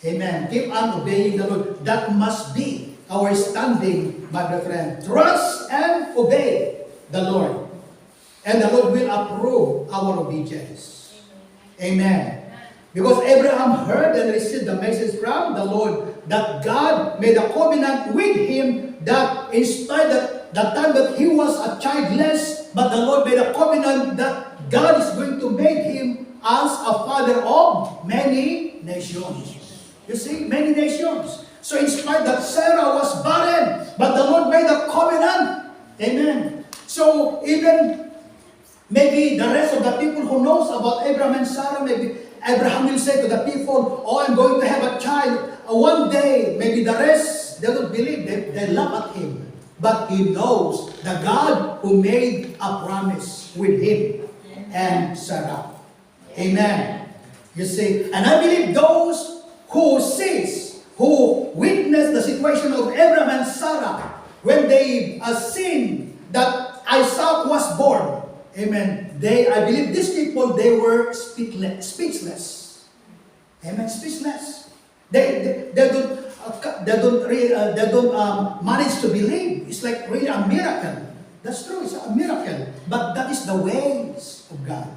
[SPEAKER 1] Amen. Keep on obeying the Lord. That must be our standing, my friend. Trust and obey the Lord. And the Lord will approve our obedience. Amen. Because Abraham heard and received the message from the Lord that God made a covenant with him, that in spite of the time that he was a childless, but the Lord made a covenant that God is going to make him as a father of many nations. You see, many nations. So in spite that Sarah was barren, but the Lord made a covenant. Amen. So even maybe the rest of the people who knows about Abraham and Sarah, maybe Abraham will say to the people, oh, I'm going to have a child. One day, maybe the rest, they don't believe, they laugh at him. But he knows the God who made a promise with him and Sarah. Amen. You see, and I believe those who sees, who witness the situation of Abraham and Sarah when they seen that Isaac was born. Amen. I believe these people, they were speechless. Amen. Speechless. They don't manage to believe. It's like really a miracle. That's true. It's a miracle. But that is the ways of God.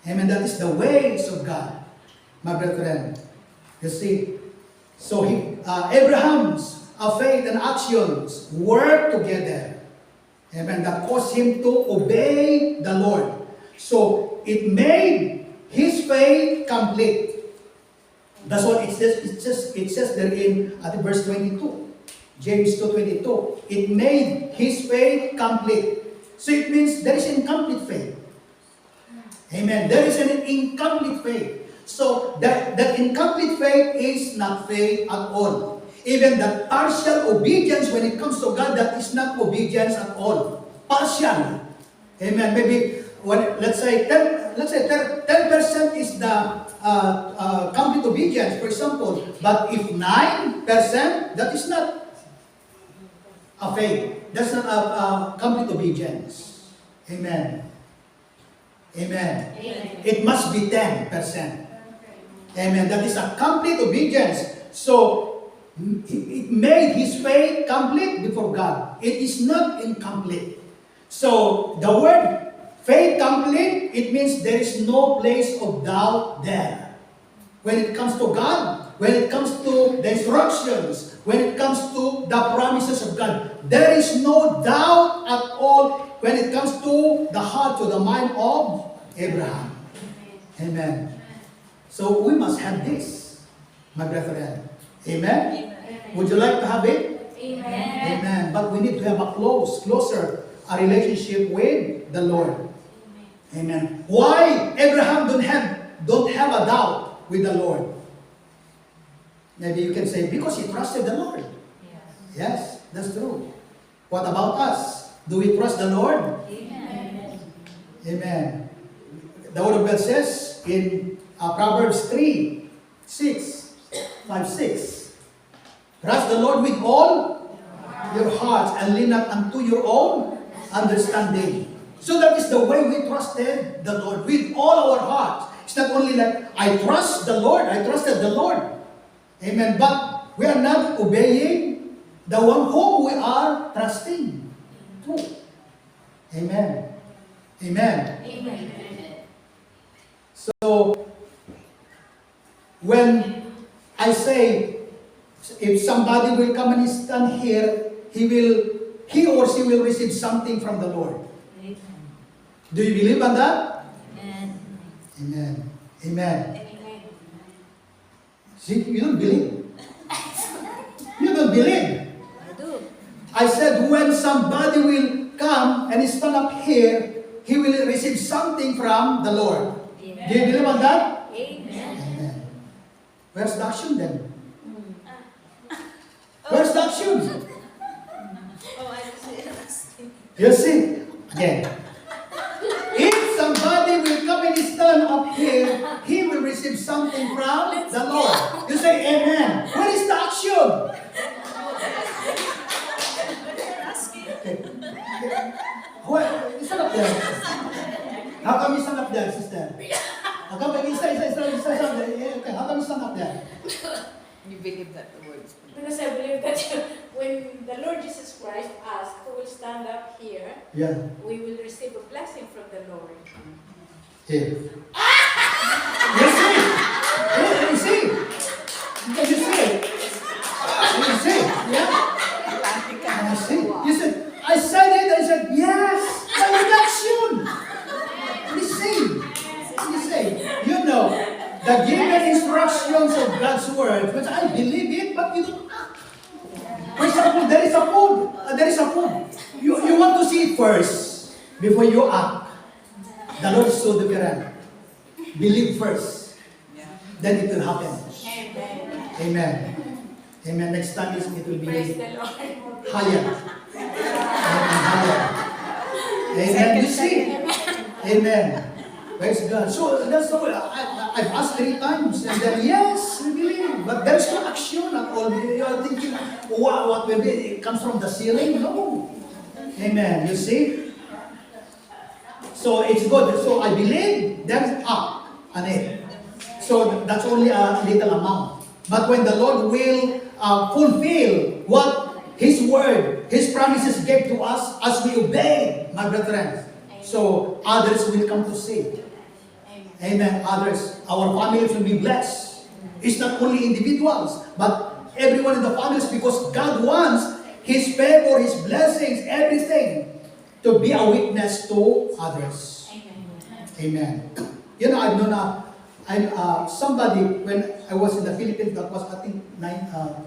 [SPEAKER 1] Amen. That is the ways of God, my brethren. You see, so Abraham's faith and actions work together. Amen. That caused him to obey the Lord. So it made his faith complete. That's what it says. It says there in verse 22. James 2:22. It made his faith complete. So it means there is incomplete faith. Amen. There is an incomplete faith. So that incomplete faith is not faith at all. Even the partial obedience when it comes to God, that is not obedience at all. Partial. Amen. Maybe let's say 10% is the complete obedience, for example. But if 9%, that is not a faith. That's not a complete obedience. Amen. Amen.
[SPEAKER 2] Amen.
[SPEAKER 1] It must be 10%. Amen. That is a complete obedience. So it made his faith complete before God. It is not incomplete. So the word faith complete, it means there is no place of doubt there. When it comes to God, when it comes to the instructions, when it comes to the promises of God, there is no doubt at all when it comes to the heart, to the mind of Abraham. Amen. So we must have this, my brethren. Amen? Would you like to have it?
[SPEAKER 2] Amen.
[SPEAKER 1] Amen. But we need to have a closer relationship with the Lord. Amen. Why Abraham don't have a doubt with the Lord? Maybe you can say, because he trusted the Lord. Yes, that's true. What about us? Do we trust the Lord?
[SPEAKER 2] Amen.
[SPEAKER 1] Amen. The Word of God says in Proverbs 3:6. Trust the Lord with all your hearts and lean not unto your own understanding. So that is the way we trusted the Lord, with all our hearts. It's not only like, I trust the Lord, I trusted the Lord. Amen. But we are not obeying the one whom we are trusting. True. Amen. Amen.
[SPEAKER 2] Amen.
[SPEAKER 1] So, when I say, if somebody will come and stand here, he or she will receive something from the Lord.
[SPEAKER 2] Amen.
[SPEAKER 1] Do you believe on that?
[SPEAKER 2] Amen.
[SPEAKER 1] Amen. Amen.
[SPEAKER 2] Amen.
[SPEAKER 1] See, you don't believe. You don't believe.
[SPEAKER 2] I do.
[SPEAKER 1] I said, when somebody will come and stand up here, he will receive something from the Lord.
[SPEAKER 2] Amen.
[SPEAKER 1] Do you believe on that?
[SPEAKER 2] Amen.
[SPEAKER 1] Amen. Where's the action then? Where's the action?
[SPEAKER 2] Oh, I was
[SPEAKER 1] You see, again, if somebody will come and stand up here, he will receive something from the Lord. You say, Amen. Where is the action? Okay. Where? Stand up there. How come you stand up there, sister? How come you stand there? Okay, how come you stand up there?
[SPEAKER 3] You believe that the word is
[SPEAKER 4] Because I believe that when the Lord Jesus Christ asks who will stand up here,
[SPEAKER 1] Yeah.
[SPEAKER 4] we will receive a blessing from the Lord.
[SPEAKER 1] Here. You see? You see? Can you see it? You see? Yeah? You see? You said, I said it, I said, yes! Salutation! You see? You say, you know, The given instructions of God's word, which I believe it, but you don't act. For example, there is a food. You want to see it first before you act. The Lord is so different. Believe first, then it will happen.
[SPEAKER 4] Amen.
[SPEAKER 1] Amen. Amen. Next time it will
[SPEAKER 4] Praise
[SPEAKER 1] be
[SPEAKER 4] the Lord.
[SPEAKER 1] higher. Amen. Higher. Amen. You see? Amen. Praise God. So that's the way. I've asked 3 times, and then yes, we believe. But there's no action at all. You are thinking, what will be? It comes from the ceiling? No. Amen. You see? So it's good. So I believe, then up and it. So that's only a little amount. But when the Lord will fulfill what His word, His promises gave to us as we obey, my brethren, so others will come to see. Amen. Others, our families will be blessed. It's not only individuals, but everyone in the families, because God wants His favor, His blessings, everything to be a witness to others. Amen. You know, I've known somebody when I was in the Philippines, that was I think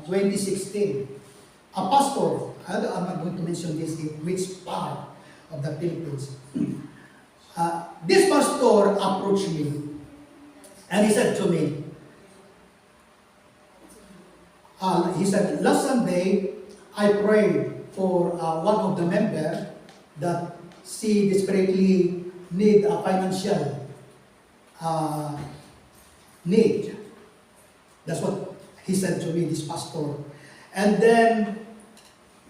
[SPEAKER 1] 2016. A pastor, I'm not going to mention this in which part of the Philippines. This pastor approached me and he said to me, last Sunday, I prayed for one of the members that she desperately need a financial need. That's what he said to me, this pastor. And then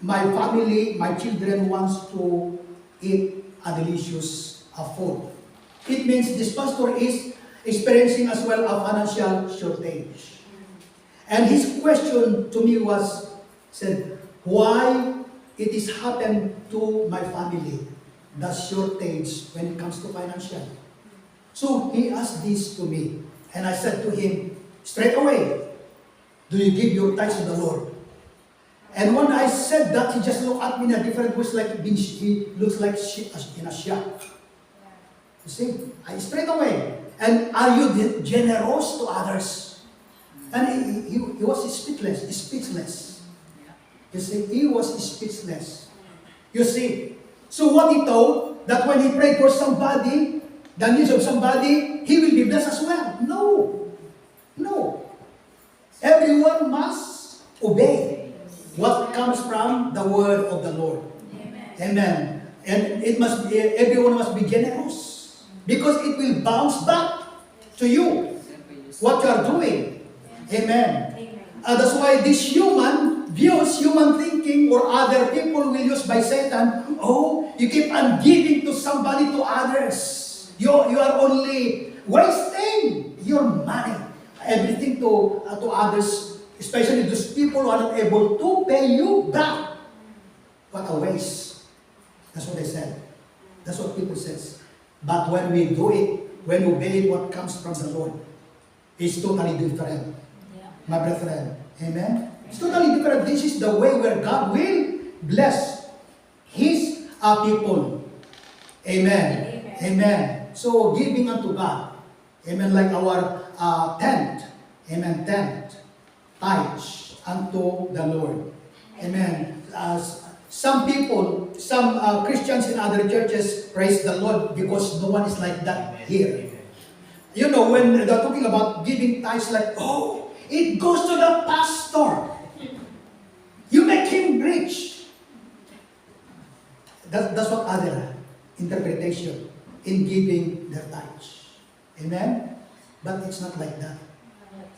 [SPEAKER 1] my family, my children wants to eat a delicious food. It means this pastor is experiencing as well a financial shortage. And his question to me said, why it is happened to my family, the shortage when it comes to financial. So he asked this to me, and I said to him, straight away, do you give your tithes to the Lord? And when I said that, he just looked at me in a different way, he looks like in a shock. You see, straight away. And are you generous to others? And he was speechless. You see, he was speechless. You see, so what he thought, that when he prayed for somebody, the needs of somebody, he will be blessed as well. No. Everyone must obey what comes from the word of the Lord. Amen. And everyone must be generous. Because it will bounce back to you what you are doing. Amen. That's why this human thinking, or other people will use by Satan. Oh, you keep on giving to somebody, to others. You are only wasting your money, everything to others, especially those people who are not able to pay you back. What a waste. That's what they said. That's what people says. But when we do it, when we obey what comes from the Lord, it's totally different. My brethren. Amen? It's totally different. This is the way where God will bless His people. Amen. Amen. So giving unto God. Amen. Like our tent. Amen. Tent. Tithes unto the Lord. Amen. Some people, some Christians in other churches praise the Lord because no one is like that here. You know, when they're talking about giving tithes, like, oh, it goes to the pastor. You make him rich. That's what other interpretation in giving their tithes. Amen? But it's not like that.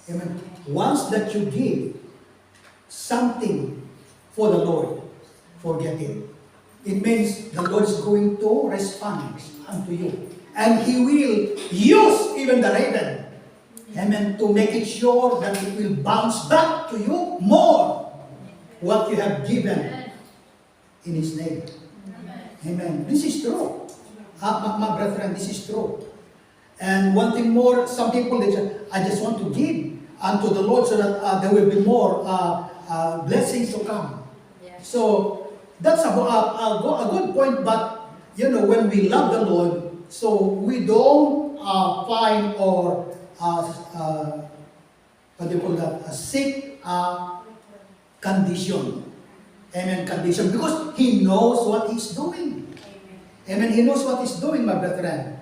[SPEAKER 1] Amen. Once that you give something for the Lord, forget it. It means the Lord is going to respond unto you. And He will use even the raven, amen, to make it sure that it will bounce back to you more what you have given in His name. Amen. This is true. My brethren, this is true. And one thing more, some people, they say, I just want to give unto the Lord so that there will be more blessings to come. So that's a good point, but you know, when we love the Lord, so we don't find or what do you call that? A sick condition. Amen, condition. Because he knows what he's doing. Amen, he knows what he's doing, my brethren.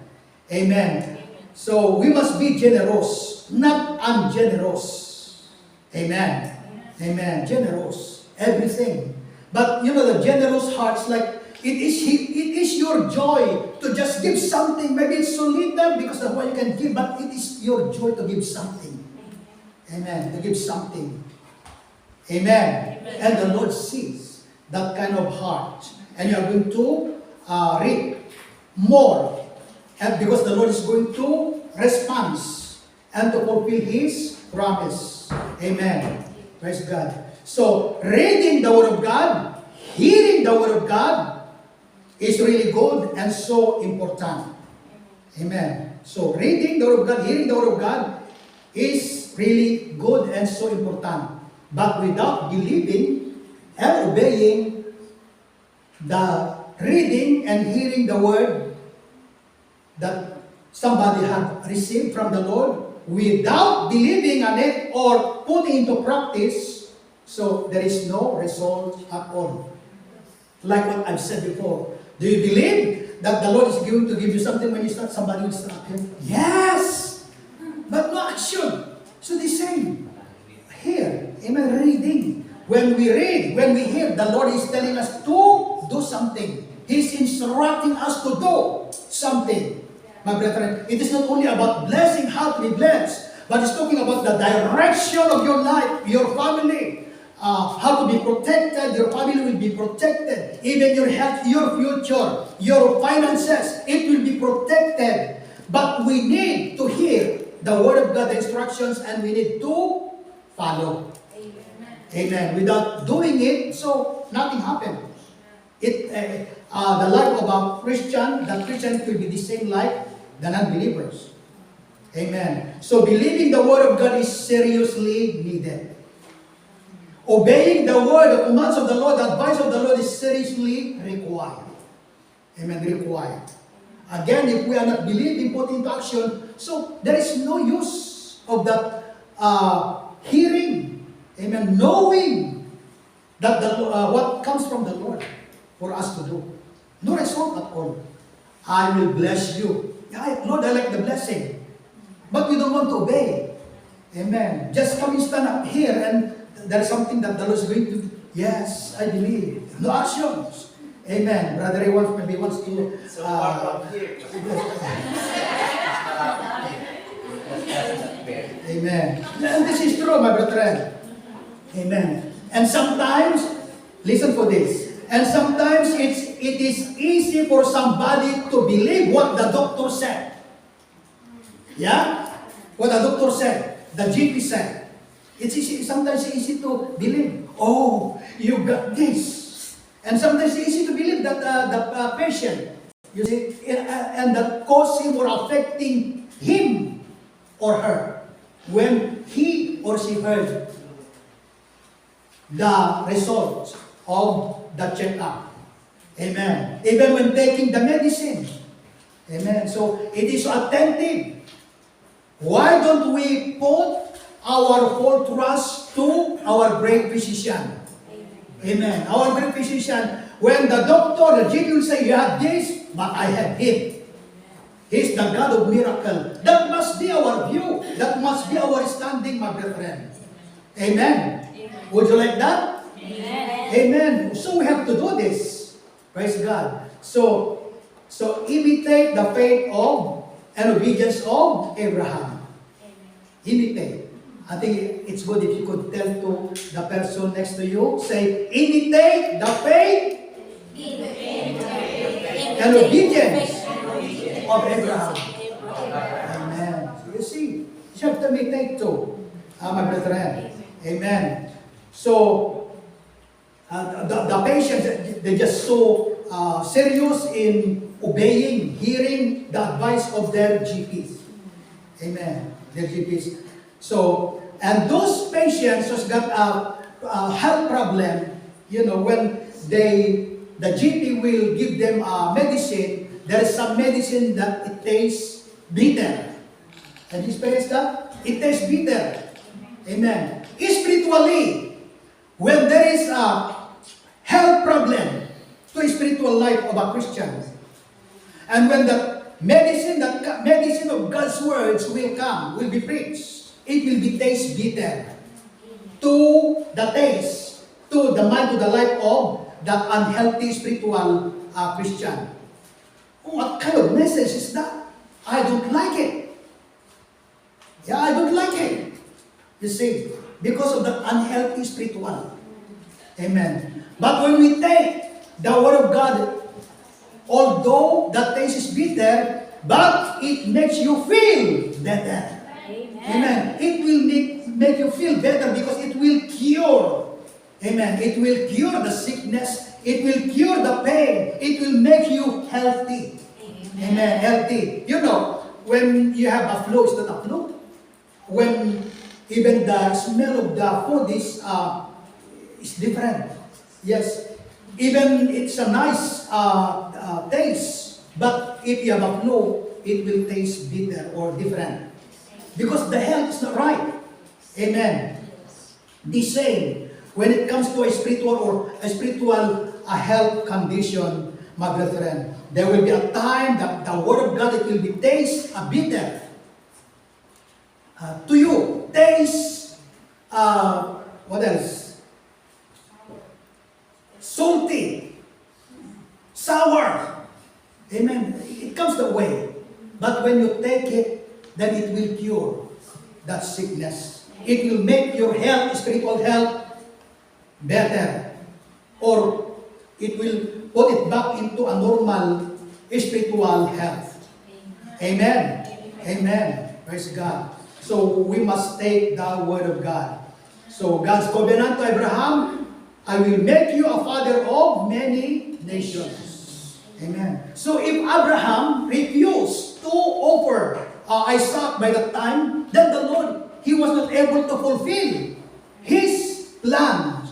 [SPEAKER 1] Amen. So we must be generous, not ungenerous. Amen. Amen. Generous. Everything. But you know, the generous hearts, like, it is your joy to just give something. Maybe it's so little because of what you can give, but it is your joy to give something. Amen. To give something. Amen. And the Lord sees that kind of heart. And you are going to reap more. And because the Lord is going to respond and to fulfill His promise. Amen. Praise God. So, reading the Word of God, hearing the Word of God is really good and so important. Amen. So, reading the Word of God, hearing the Word of God is really good and so important. But without believing and obeying the reading and hearing the Word that somebody had received from the Lord, without believing on it or putting into practice, so there is no result at all. Like what I've said before. Do you believe that the Lord is going to give you something when you start? Somebody will start him? Yes! But no action. So the same. Here, amen, reading. When we read, when we hear, the Lord is telling us to do something. He's instructing us to do something. My brethren, it is not only about blessing, how to be blessed, but it's talking about the direction of your life, your family, how to be protected. Your family will be protected. Even your health, your future, your finances, it will be protected. But we need to hear the Word of God, the instructions, and we need to follow. Amen. Without doing it, so nothing happens. The life of a Christian, the Christian will be the same like the non-believers. Amen. So believing the Word of God is seriously needed. Obeying the Word, the commands of the Lord, the advice of the Lord is seriously required. Amen. Required. Again, if we are not believing, put into action, so there is no use of that hearing. Amen. Knowing that what comes from the Lord for us to do. No result at all. I will bless you. Yeah, Lord, I like the blessing. But we don't want to obey. Amen. Just come and stand up here and there is something that the Lord is going to do. Yes, I believe. No actions. Amen. Brother, he maybe wants to... Amen. And this is true, my brethren. Amen. And sometimes, listen for this. And sometimes it is easy for somebody to believe what the doctor said. Yeah? What the doctor said, the GP said. It's easy, sometimes it's easy to believe. Oh, you got this. And sometimes it's easy to believe that the patient, you see, and that causing or affecting him or her when he or she heard the result of the checkup. Amen. Even when taking the medicine. Amen. So it is attentive. Why don't we put our full trust to our great physician? Amen. Our great physician, when the doctor, the GP will say, you have this, but I have him. He's the God of miracle. That must be our view. That must be our standing, my brethren. Amen. Would you like that?
[SPEAKER 2] Amen.
[SPEAKER 1] Amen. So we have to do this. Praise God. So imitate the faith of and obedience of Abraham. Imitate. I think it's good if you could tell to the person next to you, say, imitate the faith and obedience of Abraham. Amen. So you see, you have to imitate too, my brethren. Amen. So, the patients, they just so serious in obeying, hearing the advice of their GPs. Amen. Their GPs. So, and those patients who's got a health problem, you know, when the GP will give them medicine, there is some medicine that it tastes bitter. Have you experienced that? It tastes bitter. Amen. Spiritually, when there is a health problem to a spiritual life of a Christian, and when the medicine of God's words will be preached, it will be taste bitter to the taste, to the mind, to the life of that unhealthy spiritual Christian. What kind of message is that? I don't like it. Yeah, I don't like it. You see, because of the unhealthy spiritual. Amen. But when we take the Word of God, although the taste is bitter, but it makes you feel better. Amen. It will make you feel better because it will cure. Amen. It will cure the sickness. It will cure the pain. It will make you healthy. Amen. Healthy. You know, when you have a flu, it's not a flu. When even the smell of the food is different. Yes. Even it's a nice taste, but if you have a flu, it will taste bitter or different. Because the health is not right. Amen. The same, when it comes to a spiritual health condition, my brethren, there will be a time that the Word of God, it will be taste bitter. To you, taste, what else? Salty, sour. Amen. It comes that way. But when you take it, then it will cure that sickness. It will make your health, spiritual health, better. Or it will put it back into a normal spiritual health. Amen. Amen. Praise God. So we must take the Word of God. So God's covenant to Abraham, I will make you a father of many nations. Amen. So if Abraham refused to offer Isaac by that time, then the Lord, He was not able to fulfill His plan,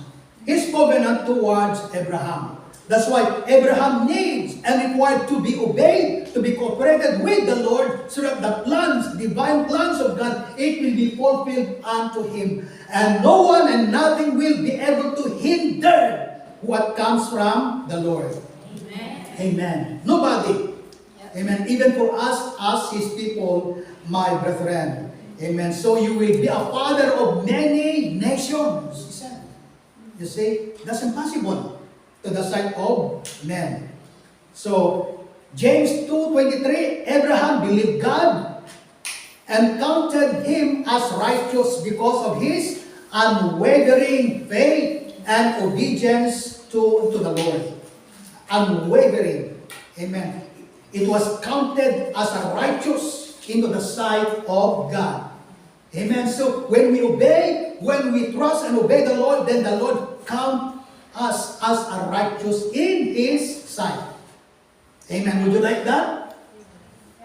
[SPEAKER 1] His covenant towards Abraham. That's why Abraham needs and required to be obeyed, to be cooperated with the Lord, so that the plans, divine plans of God, it will be fulfilled unto him. And no one and nothing will be able to hinder what comes from the Lord.
[SPEAKER 2] Amen.
[SPEAKER 1] Amen. Nobody. Amen. Even for us, as His people, my brethren. Amen. So you will be a father of many nations. He said. You see, that's impossible to the sight of men. So, James 2:23, Abraham believed God and counted him as righteous because of his unwavering faith and obedience to the Lord. Unwavering. Amen. It was counted as a righteous into the sight of God. Amen. So, when we obey, when we trust and obey the Lord, then the Lord counts us as a righteous in His sight. Amen. Would you like that?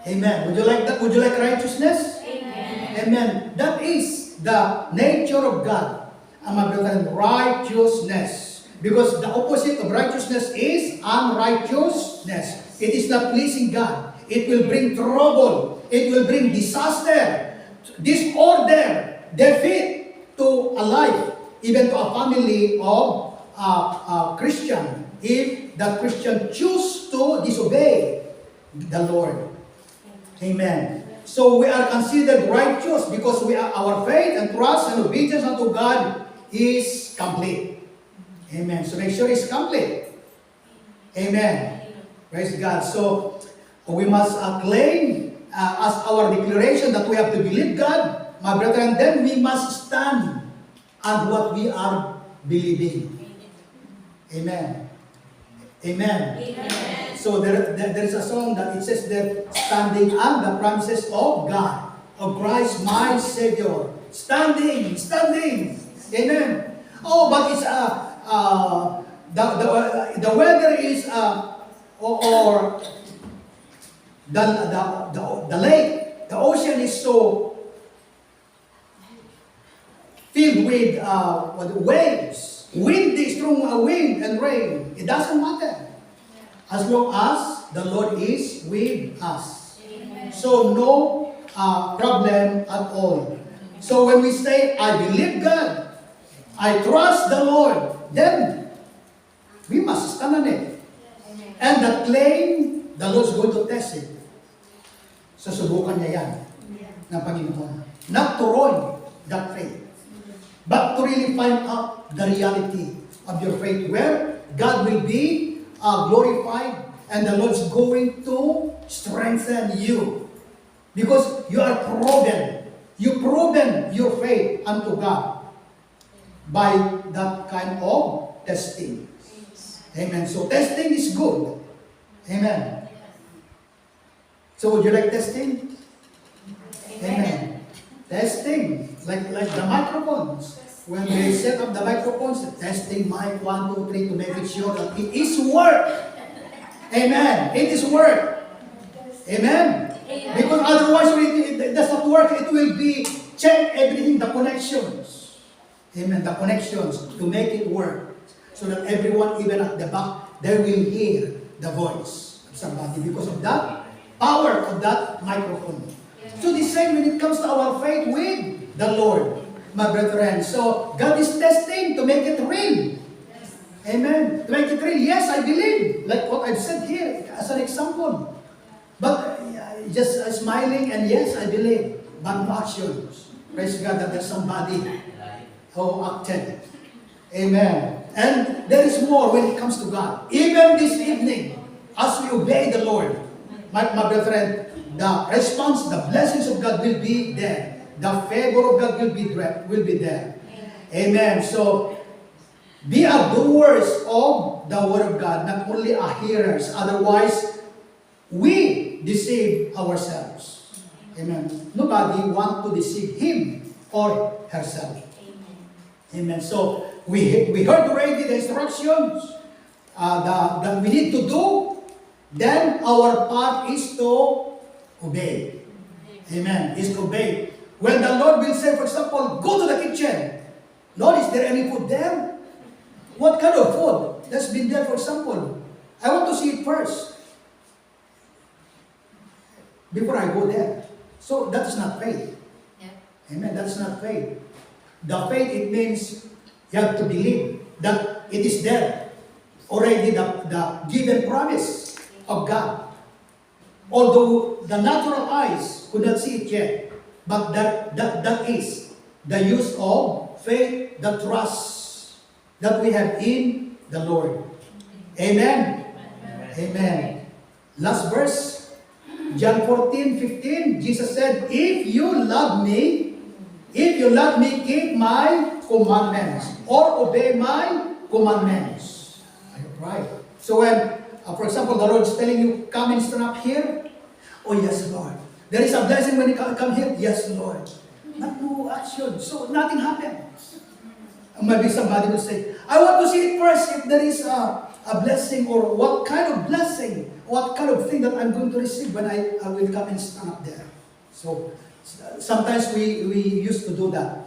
[SPEAKER 1] Amen. Would you like that? Would you like righteousness?
[SPEAKER 2] Amen.
[SPEAKER 1] Amen. That is the nature of God. My brethren, righteousness. Because the opposite of righteousness is unrighteousness. It is not pleasing God. It will bring trouble. It will bring disaster, disorder, defeat to a life, even to a family of Christian, if the Christian choose to disobey the Lord. Amen. So we are considered righteous because our faith and trust and obedience unto God is complete. Amen. So make sure it's complete. Amen. Praise God. So we must claim as our declaration that we have to believe God, my brethren, then we must stand on what we are believing. Amen. Amen.
[SPEAKER 2] Amen.
[SPEAKER 1] So there is a song that it says that standing on the promises of God, of Christ my Savior. Standing. Amen. Oh, but it's the weather is or the lake, the ocean is so filled with waves. Windy, strong wind and rain. It doesn't matter. As long as the Lord is with us.
[SPEAKER 2] Amen.
[SPEAKER 1] So no problem at all. So when we say, I believe God, I trust the Lord, then we must stand on it. And that claim, the Lord's going to test it. Susubukan niya yan ng Panginoon. Not to ruin that faith, but to really find out the reality of your faith, where God will be glorified and the Lord's going to strengthen you. Because you are proven. You proven your faith unto God by that kind of testing. Amen. So testing is good. Amen. So would you like testing? Amen. Testing. Like the microphones. When they set up the microphones, testing mic 1, 2, 3 to make it sure that it is work. Amen. It is work. Amen. Because otherwise, when it does not work, it will be check everything, the connections. Amen. The connections to make it work. So that everyone, even at the back, they will hear the voice of somebody because of that power of that microphone. So the same when it comes to our faith with the Lord, my brethren. So God is testing to make it real. Amen. To make it real. Yes, I believe. Like what I've said here as an example. But just smiling and yes, I believe. But no actions. Praise God that there's somebody who acted. Amen. And there is more when it comes to God. Even this evening, as we obey the Lord, my brethren, the response, the blessings of God will be there. The favor of God will be there. Amen. So, be a doers of the Word of God, not only a hearers. Otherwise, we deceive ourselves. Amen. Nobody wants to deceive him or herself. Amen. So, we heard already the instructions that we need to do. Then our part is to obey. Amen. Is to obey. When the Lord will say, for example, go to the kitchen. Lord, is there any food there? What kind of food that's been there, for example? I want to see it first before I go there. So that's not faith. Amen. That's not faith. The faith, it means you have to believe that it is there. Already the given promise of God. Although the natural eyes could not see it yet. But that is the use of faith, the trust that we have in the Lord. Amen. Amen. Last verse, John 14:15, Jesus said, if you love me, keep my commandments or obey my commandments. Right. So when, for example, the Lord is telling you, come and stand up here. Oh yes, Lord. There is a blessing when you come here. Yes, Lord. Not no action. So nothing happens. Maybe somebody will say, I want to see it first if there is a blessing or what kind of blessing, what kind of thing that I'm going to receive when I will come and stand up there. So sometimes we used to do that.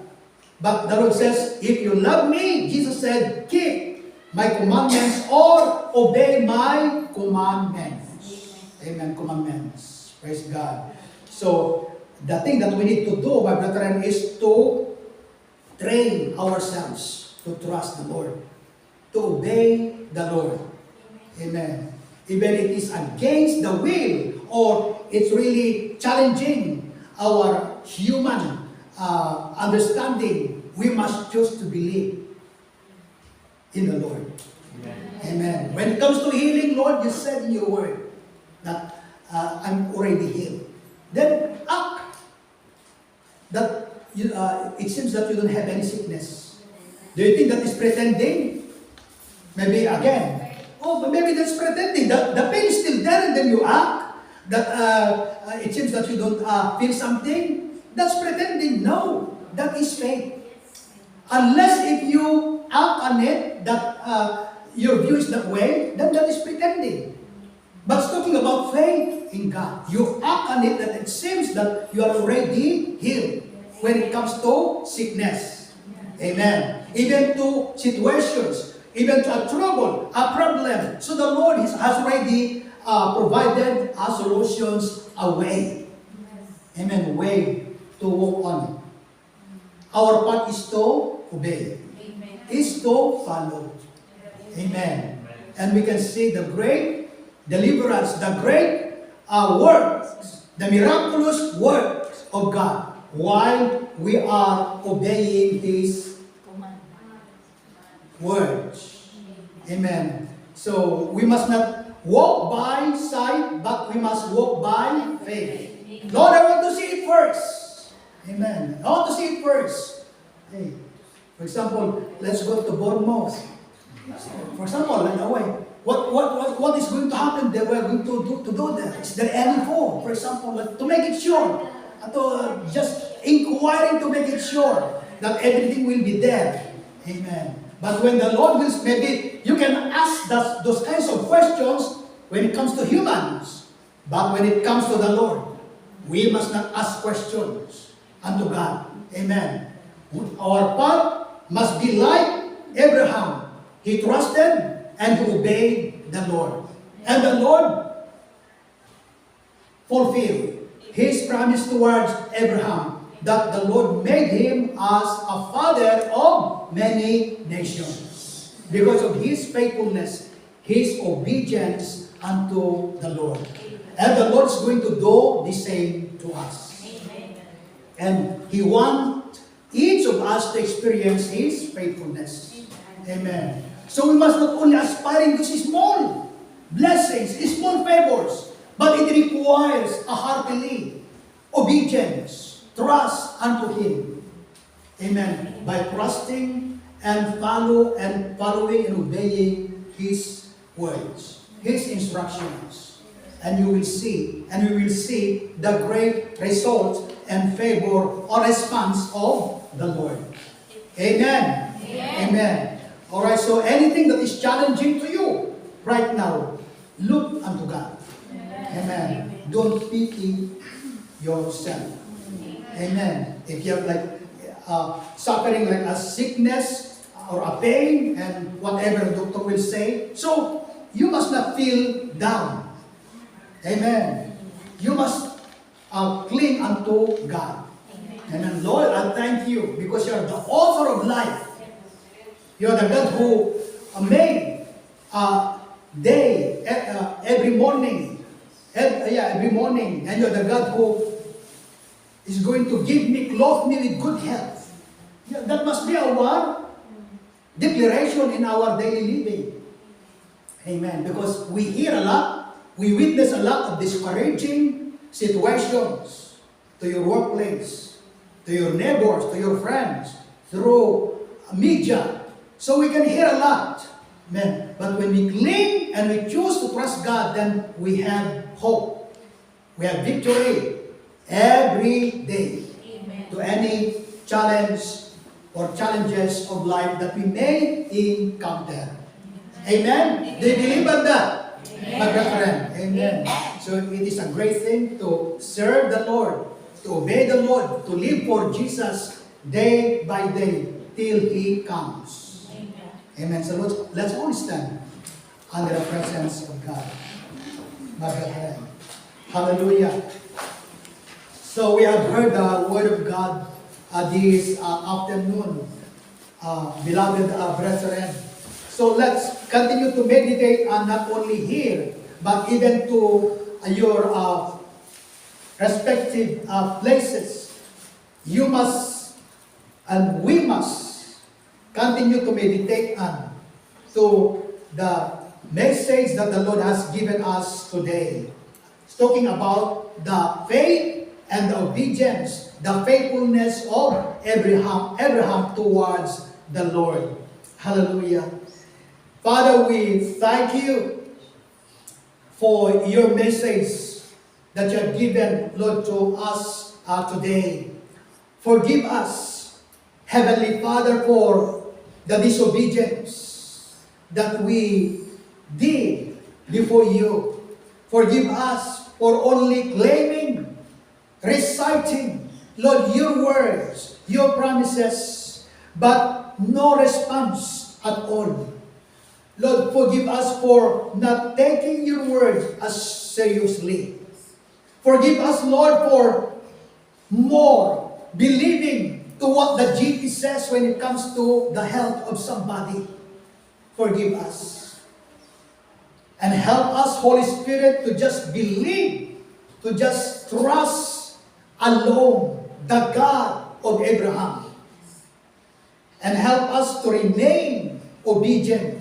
[SPEAKER 1] But the Lord says, if you love me, Jesus said, keep my commandments or obey my commandments. Amen. Commandments. Praise God. So the thing that we need to do, my brethren, is to train ourselves to trust the Lord, to obey the Lord. Amen. Even it is against the will or it's really challenging our human understanding, we must choose to believe in the Lord. Amen. When it comes to healing, Lord, you said in your word that I'm already healed. Then act that it seems that you don't have any sickness. Do you think that is pretending? Maybe again. Oh, but maybe that's pretending. The pain is still there and then you act that it seems that you don't feel something. That's pretending. No, that is faith. Unless if you act on it, that your view is that way, then that is pretending. But it's talking about faith in God. You act on it that it seems that you are already healed when it comes to sickness. Amen. Even to situations, even to a trouble, a problem. So the Lord has already provided solutions away. amen, way to walk on. Our part is to obey, is to follow. Amen. And we can see the great deliverance, the great works, the miraculous works of God while we are obeying His words. Amen. So we must not walk by sight, but we must walk by faith. Lord, I want to see it first. Amen. I want to see it first. Hey, for example, let's go to Bournemouth. For example, like away. What is going to happen there? We're going to do that. Is there any form? For example, like, to make it sure, just inquiring to make it sure that everything will be there. Amen. But when the Lord wills, maybe you can ask those kinds of questions when it comes to humans. But when it comes to the Lord, we must not ask questions unto God. Amen. Our path must be like Abraham. He trusted and he obeyed the Lord. And the Lord fulfilled His promise towards Abraham, that the Lord made him as a father of many nations. Because of his faithfulness, his obedience unto the Lord. And the Lord is going to do the same to us. And He wants each of us to experience His faithfulness. Amen. So we must not only aspire to small blessings, small favors, but it requires a heartily obedience, trust unto Him. Amen. By trusting and following and obeying His words, His instructions. And you will see, and we will see the great results and favor or response of the Lord. Amen. Amen. Amen. Alright, so anything that is challenging to you right now, look unto God. Amen. Don't pity yourself. Amen. If you have like suffering like a sickness or a pain and whatever the doctor will say, so you must not feel down. Amen. You must cling unto God. Amen. Lord, I thank you because you are the author of life. You are the God who made day every morning. Every morning. And you are the God who is going to give me, clothe me with good health. Yeah, that must be our declaration in our daily living. Amen. Because we hear a lot, we witness a lot of discouraging situations to your workplace, to your neighbors, to your friends, through media. So we can hear a lot. Amen. But when we cling and we choose to trust God, then we have hope. We have victory every day. Amen. To any challenge or challenges of life that we may encounter. Amen? Do you believe on that? My brethren? Amen. So it is a great thing to serve the Lord, to obey the Lord, to live for Jesus day by day till He comes. Amen. So let's all stand under the presence of God. My brethren. Hallelujah. So we have heard the word of God this afternoon, beloved brethren. So let's continue to meditate on not only here, but even to your respective places. You must, and we must, continue to meditate on to the message that the Lord has given us today. It's talking about the faith and the obedience, the faithfulness of Abraham towards the Lord. Hallelujah. Father, we thank you for your message that you have given, Lord, to us today. Forgive us, Heavenly Father, for the disobedience that we did before you. Forgive us for only claiming, reciting, Lord, your words, your promises, but no response at all. Lord, forgive us for not taking your words as seriously. Forgive us, Lord, for what the GP says when it comes to the health of somebody. Forgive us. And help us, Holy Spirit, to just believe, to just trust alone the God of Abraham. And help us to remain obedient,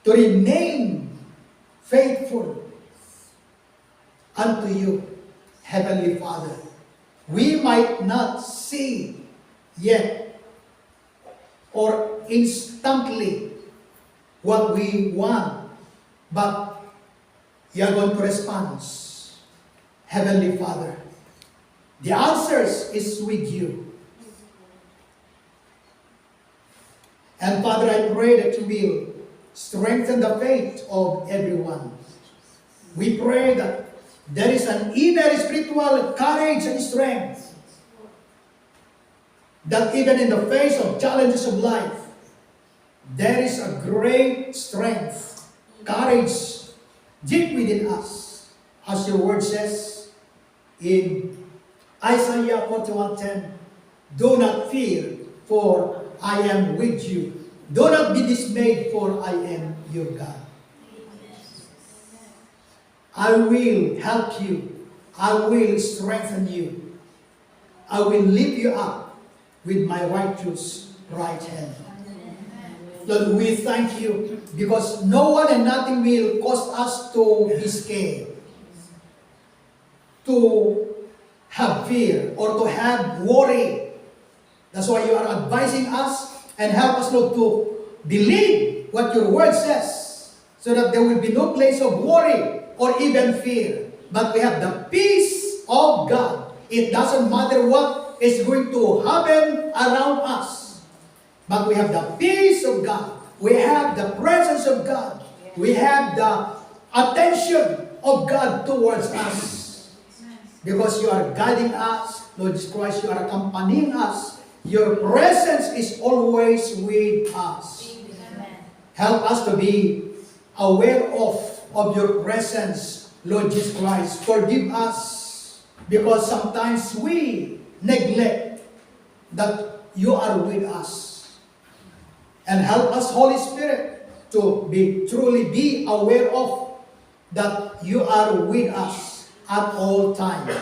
[SPEAKER 1] to remain faithful unto you, Heavenly Father. We might not see yet or instantly what we want, but you are going to respond. Heavenly Father, the answers is with you. And Father, I pray that you will strengthen the faith of everyone. We pray that there is an inner spiritual courage and strength that even in the face of challenges of life, there is a great strength, courage deep within us. As your word says in Isaiah 41:10, do not fear, for I am with you. Do not be dismayed, for I am your God. I will help you. I will strengthen you. I will lift you up with my righteous right hand. Lord, we thank you because no one and nothing will cause us to be scared, to have fear, or to have worry. That's why you are advising us and help us, Lord, to believe what your word says so that there will be no place of worry or even fear. But we have the peace of God. It doesn't matter what is going to happen around us. But we have the peace of God. We have the presence of God. We have the attention of God towards us. Because you are guiding us, Lord Jesus Christ, you are accompanying us. Your presence is always with us. Help us to be aware of your presence, Lord Jesus Christ. Forgive us because sometimes we neglect that you are with us. And help us, Holy Spirit, to truly be aware of that you are with us at all times.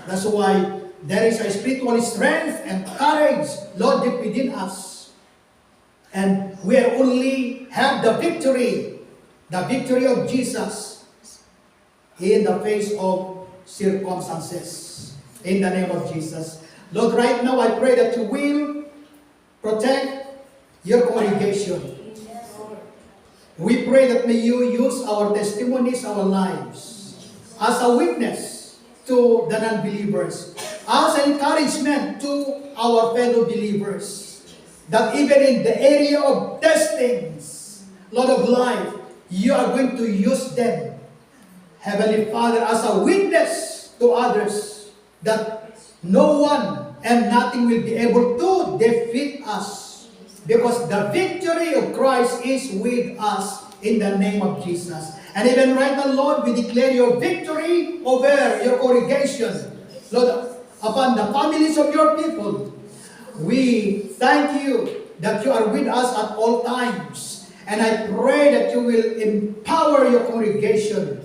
[SPEAKER 1] That's why there is a spiritual strength and courage, Lord, deep within us. And we only have the victory of Jesus in the face of circumstances. In the name of Jesus. Lord, right now I pray that you will protect your congregation. We pray that may you use our testimonies, our lives, as a witness to the non-believers, as an encouragement to our fellow believers, that even in the area of testings, Lord of life, you are going to use them, Heavenly Father, as a witness to others, that no one and nothing will be able to defeat us, because the victory of Christ is with us in the name of Jesus. And even right now, Lord, we declare your victory over your congregation, Lord, upon the families of your people. We thank you that you are with us at all times. And I pray that you will empower your congregation,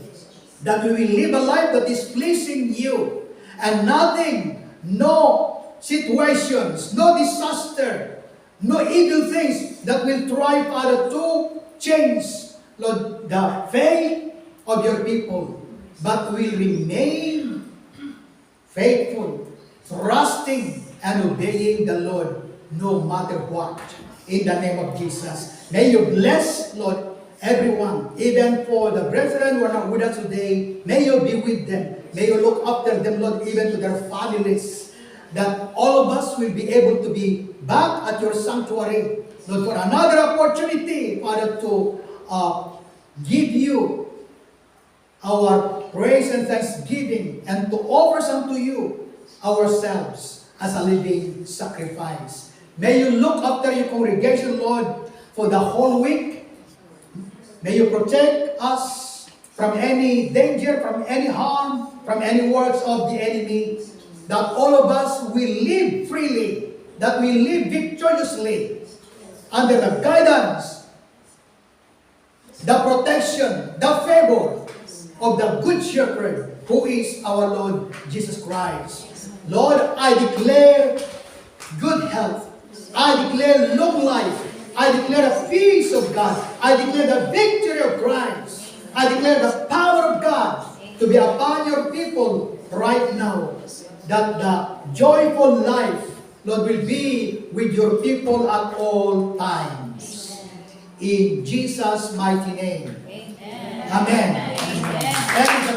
[SPEAKER 1] that we will live a life that is pleasing you, and nothing, no situations, no disaster, no evil things that will try, Father, to change, Lord, the faith of your people, but will remain faithful, trusting, and obeying the Lord no matter what. In the name of Jesus. May you bless, Lord, everyone, even for the brethren who are not with us today. May you be with them. May you look after them, Lord, even to their families, that all of us will be able to be back at your sanctuary, Lord, for another opportunity, Father, to give you our praise and thanksgiving, and to offer unto you ourselves as a living sacrifice. May you look after your congregation, Lord, for the whole week. May you protect us from any danger, from any harm, from any works of the enemy. that all of us will live freely, that we live victoriously under the guidance, the protection, the favor of the Good Shepherd, who is our Lord Jesus Christ. Lord, I declare good health. I declare long life. I declare the peace of God. I declare the victory of Christ. I declare the power of God to be upon your people right now. That the joyful life, Lord, will be with your people at all times. In Jesus' mighty name.
[SPEAKER 2] Amen.
[SPEAKER 1] Amen.
[SPEAKER 2] Amen.
[SPEAKER 1] And